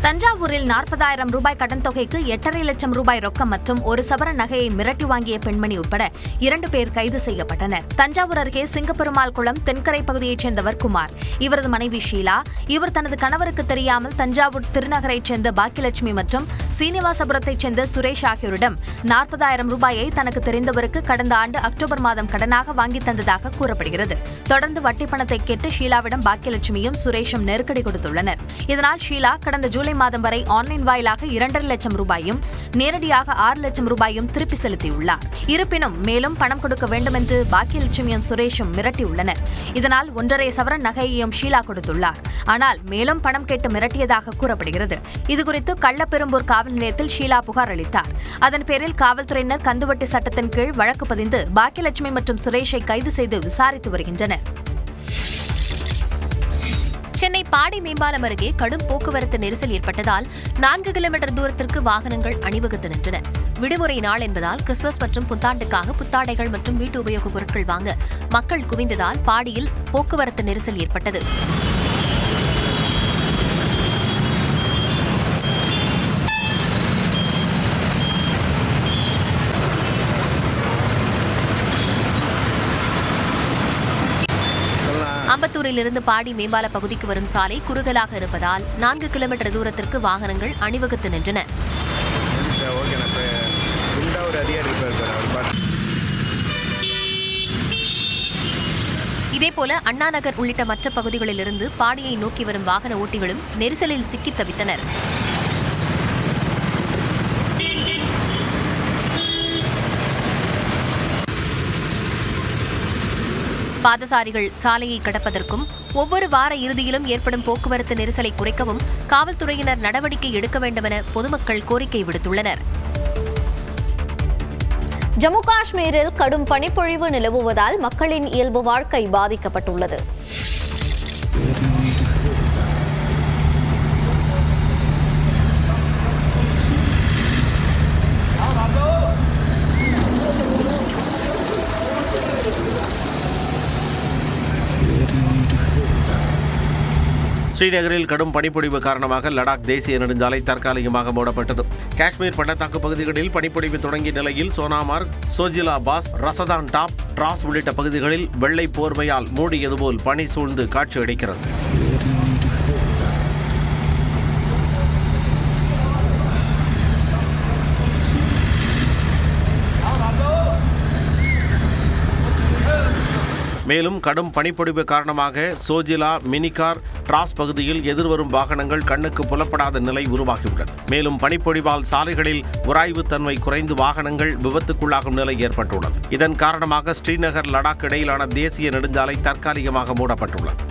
Speaker 1: தஞ்சாவூரில் 40,000 ரூபாய் கடன் தொகைக்கு 8.5 லட்சம் ரூபாய் ரொக்கம் மற்றும் ஒரு சவரன் நகையை மிரட்டி வாங்கிய பெண்மணி உட்பட 2 பேர் கைது செய்யப்பட்டனர். தஞ்சாவூர் அருகே சிங்கப்பெருமாள் குளம் தென்கரை பகுதியைச் சேர்ந்தவர் குமார். இவரது மனைவி ஷீலா. இவர் தனது கணவருக்கு தெரியாமல் தஞ்சாவூர் திருநகரைச் சேர்ந்த பாக்கியலட்சுமி மற்றும் சீனிவாசபுரத்தைச் சேர்ந்த சுரேஷ் ஆகியோரிடம் 40,000 ரூபாயை தனக்கு தெரிந்தவருக்கு கடந்த ஆண்டு அக்டோபர் மாதம் கடனாக வாங்கி தந்ததாக கூறப்படுகிறது. தொடர்ந்து வட்டி பணத்தை கேட்டு ஷீலாவிடம் பாக்கியலட்சுமியும் சுரேஷும் நெருக்கடி கொடுத்துள்ளனர். இதனால் ஷீலா கடந்த ஜூலை மாதம் வரை ஆன்லைன் வாயிலாக 2.5 லட்சம் ரூபாயும் நேரடியாக 6 லட்சம் ரூபாயும் திருப்பி செலுத்தியுள்ளார். இருப்பினும் மேலும் பணம் கொடுக்க வேண்டும் என்று பாக்கியலட்சுமியும் சுரேஷும் மிரட்டியுள்ளனர். இதனால் 1.5 சவரன் நகையையும் ஷீலா கொடுத்துள்ளார். ஆனால் மேலும் பணம் கேட்டு மிரட்டியதாக கூறப்படுகிறது. இதுகுறித்து கள்ளப்பெரும்பூர் காவல் நிலையத்தில் ஷீலா புகார் அளித்தார். அதன் பேரில் காவல்துறையினர் கந்துவட்டி சட்டத்தின் கீழ் வழக்கு பதிந்து பாக்கியலட்சுமி மற்றும் சுரேஷை கைது செய்து விசாரித்து வருகின்றனர்.
Speaker 8: சென்னை பாடி மேம்பாலம் அருகே கடும் போக்குவரத்து நெரிசல் ஏற்பட்டதால் 4 கிலோமீட்டர் தூரத்திற்கு வாகனங்கள் அணிவகுத்து நின்றன. விடுமுறை நாள் என்பதால் கிறிஸ்துமஸ் மற்றும் புத்தாண்டுக்காக புத்தாடைகள் மற்றும் வீட்டு உபயோகப் பொருட்கள் வாங்க மக்கள் குவிந்ததால் பாடியில் போக்குவரத்து நெரிசல் ஏற்பட்டது. அம்பத்தூரிலிருந்து பாடி மேம்பால பகுதிக்கு வரும் சாலை குறுகலாக இருப்பதால் 4 கிலோமீட்டர் தூரத்திற்கு வாகனங்கள் அணிவகுத்து நின்றன. இதேபோல அண்ணா நகர் உள்ளிட்ட மற்ற பகுதிகளிலிருந்து பாடியை நோக்கி வரும் வாகன ஓட்டிகளும் நெரிசலில் சிக்கித் தவித்தனர். பாதசாரிகள் சாலையை கடப்பதற்கும் ஒவ்வொரு வார இறுதியிலும் ஏற்படும் போக்குவரத்து நெரிசலை குறைக்கவும் காவல்துறையினர் நடவடிக்கை எடுக்க வேண்டுமென பொதுமக்கள் கோரிக்கை விடுத்துள்ளனர்.
Speaker 21: ஜம்மு காஷ்மீரில் கடும் பனிப்பொழிவு நிலவுவதால் மக்களின் இயல்பு வாழ்க்கை பாதிக்கப்பட்டுள்ளது.
Speaker 5: ஸ்ரீநகரில் கடும் பனிப்பொழிவு காரணமாக லடாக் தேசிய நெடுஞ்சாலை தற்காலிகமாக மூடப்பட்டது. காஷ்மீர் பள்ளத்தாக்கு பகுதிகளில் பனிப்பொழிவு தொடங்கிய நிலையில் சோனாமார்க், சோஜிலாபாஸ், ரசதான் டாப், டிராஸ் உள்ளிட்ட பகுதிகளில் வெள்ளை போர்வையால் மூடியது போல் பனி சூழ்ந்து காட்சியளிக்கிறது. மேலும் கடும் பனிப்பொழிவு காரணமாக சோஜிலா, மினிகார், டிராஸ் பகுதியில் எதிர்வரும் வாகனங்கள் கண்ணுக்கு புலப்படாத நிலை உருவாகியுள்ளது. மேலும் பனிப்பொழிவால் சாலைகளில் உராய்வு தன்மை குறைந்து வாகனங்கள் விபத்துக்குள்ளாகும் நிலை ஏற்பட்டுள்ளது. இதன் காரணமாக ஸ்ரீநகர், லடாக் இடையிலான தேசிய நெடுஞ்சாலை தற்காலிகமாக மூடப்பட்டுள்ளது.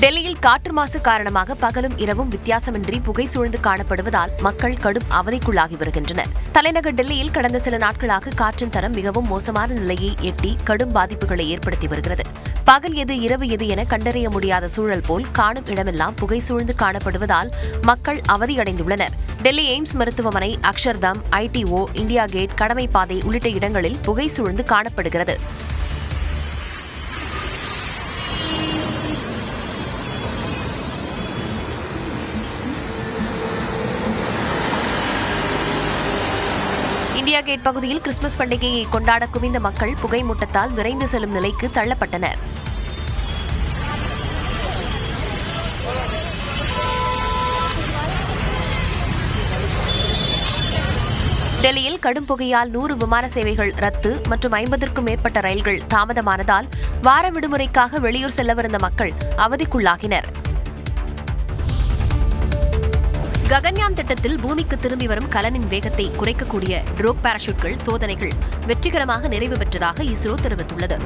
Speaker 8: டெல்லியில் காற்று மாசு காரணமாக பகலும் இரவும் வித்தியாசமின்றி புகை சூழ்ந்து காணப்படுவதால் மக்கள் கடும் அவதிக்குள்ளாகி வருகின்றனர். தலைநகர் டெல்லியில் கடந்த சில நாட்களாக காற்றின் தரம் மிகவும் மோசமான நிலையை எட்டி கடும் பாதிப்புகளை ஏற்படுத்தி வருகிறது. பகல் எது இரவு எது என கண்டறிய முடியாத சூழல் போல் காணும் இடமெல்லாம் புகை சூழ்ந்து காணப்படுவதால் மக்கள் அவதியடைந்துள்ளனர். டெல்லி எய்ம்ஸ் மருத்துவமனை, அக்ஷர்தாம், ITO, இந்தியா கேட், கடமை பாதை உள்ளிட்ட இடங்களில் புகை சூழ்ந்து காணப்படுகிறது. இந்தியா கேட் பகுதியில் கிறிஸ்துமஸ் பண்டிகையை கொண்டாட குவிந்த மக்கள் புகை மூட்டத்தால் விரைந்து செல்லும் நிலைக்கு தள்ளப்பட்டனர். டெல்லியில் கடும் புகையால் 100 விமான சேவைகள் ரத்து மற்றும் 50க்கும் மேற்பட்ட ரயில்கள் தாமதமானதால் வார விடுமுறைக்காக வெளியூர் செல்லவிருந்த மக்கள் அவதிக்குள்ளாகினர். ககன்யான் திட்டத்தில் பூமிக்கு திரும்பி வரும் கலனின் வேகத்தை குறைக்கக்கூடிய ட்ரோக் பாராசூட்கள் சோதனைகள் வெற்றிகரமாக நிறைவு பெற்றதாக இஸ்ரோ தெரிவித்துள்ளது.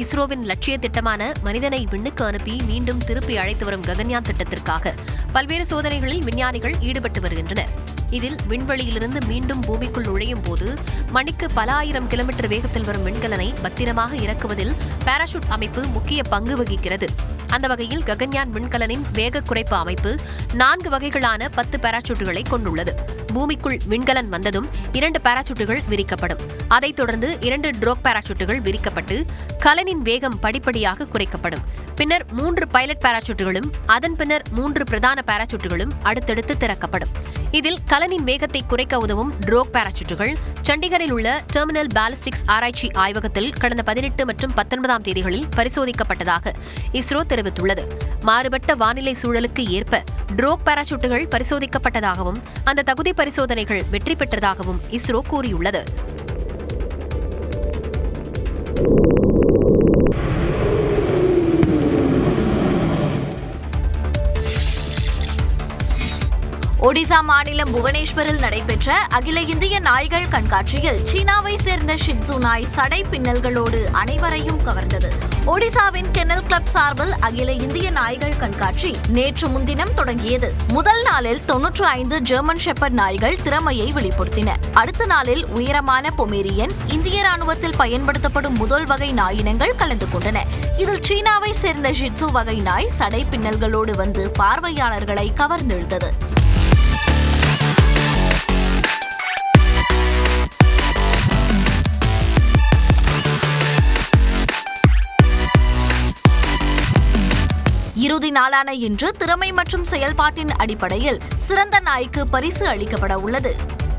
Speaker 8: இஸ்ரோவின் லட்சிய திட்டமான மனிதனை விண்ணுக்கு அனுப்பி மீண்டும் திருப்பி அழைத்து வரும் ககன்யான் திட்டத்திற்காக பல்வேறு சோதனைகளில் விஞ்ஞானிகள் ஈடுபட்டு வருகின்றனர். இதில் விண்வெளியிலிருந்து மீண்டும் பூமிக்குள் நுழையும் போது மணிக்கு பல ஆயிரம் கிலோமீட்டர் வேகத்தில் வரும் விண்கலனை பத்திரமாக இறக்குவதில் பாராசூட் அமைப்பு முக்கிய பங்கு வகிக்கிறது. அந்த வகையில் ககன்யான் விண்கலனின் வேக குறைப்பு அமைப்பு 4 வகைகளான 10 பாராசூட்டுகளை கொண்டுள்ளது. பூமிக்குள் விண்கலன் வந்ததும் 2 பாராசூட்டுகள் விரிக்கப்படும். அதைத் தொடர்ந்து 2 ட்ரோக் பாராசூட்டுகள் விரிக்கப்பட்டு கலனின் வேகம் படிப்படியாக குறைக்கப்படும். பின்னர் 3 பைலட் பாராசூட்டுகளும் அதன் பின்னர் 3 பிரதான பாராசூட்டுகளும் அடுத்தடுத்து திறக்கப்படும். இதில் கலனின் வேகத்தை குறைக்க உதவும் ட்ரோக் பாராசூட்டுகள் சண்டிகரில் உள்ள டெர்மினல் பாலிஸ்டிக்ஸ் ஆராய்ச்சி ஆய்வகத்தில் கடந்த 18 மற்றும் 19ஆம் தேதிகளில் பரிசோதிக்கப்பட்டதாக இஸ்ரோ தெரிவித்துள்ளது. மாறுபட்ட வானிலை சூழலுக்கு ஏற்ப ட்ரோக் பாராசூட்டுகள் பரிசோதிக்கப்பட்டதாகவும் அந்த தகுதி பரிசோதனைகள் வெற்றி பெற்றதாகவும் இஸ்ரோ கூறியுள்ளது.
Speaker 21: ஒடிசா மாநிலம் புவனேஸ்வரில் நடைபெற்ற அகில இந்திய நாய்கள் கண்காட்சியில் சீனாவை சேர்ந்த ஷிட்சு நாய் சடை பின்னல்களோடு அனைவரையும் கவர்ந்தது. ஒடிசாவின் கென்னல் கிளப் சார்பில் அகில இந்திய நாய்கள் கண்காட்சி நேற்று முன்தினம் தொடங்கியது. முதல் நாளில் 95 ஜெர்மன் ஷெப்பர்ட் நாய்கள் திறமையை வெளிப்படுத்தின. அடுத்த நாளில் உயரமான பொமேரியன், இந்திய ராணுவத்தில் பயன்படுத்தப்படும் முதல் வகை நாயினங்கள் கலந்து கொண்டன. இதில் சீனாவை சேர்ந்த ஷிட்சு வகை நாய் சடை பின்னல்களோடு வந்து பார்வையாளர்களை கவர்ந்தெழுத்தது. இறுதி நாளான இன்று திறமை மற்றும் செயல்பாட்டின் அடிப்படையில் சிறந்த நாய்க்கு பரிசு அளிக்கப்பட உள்ளது.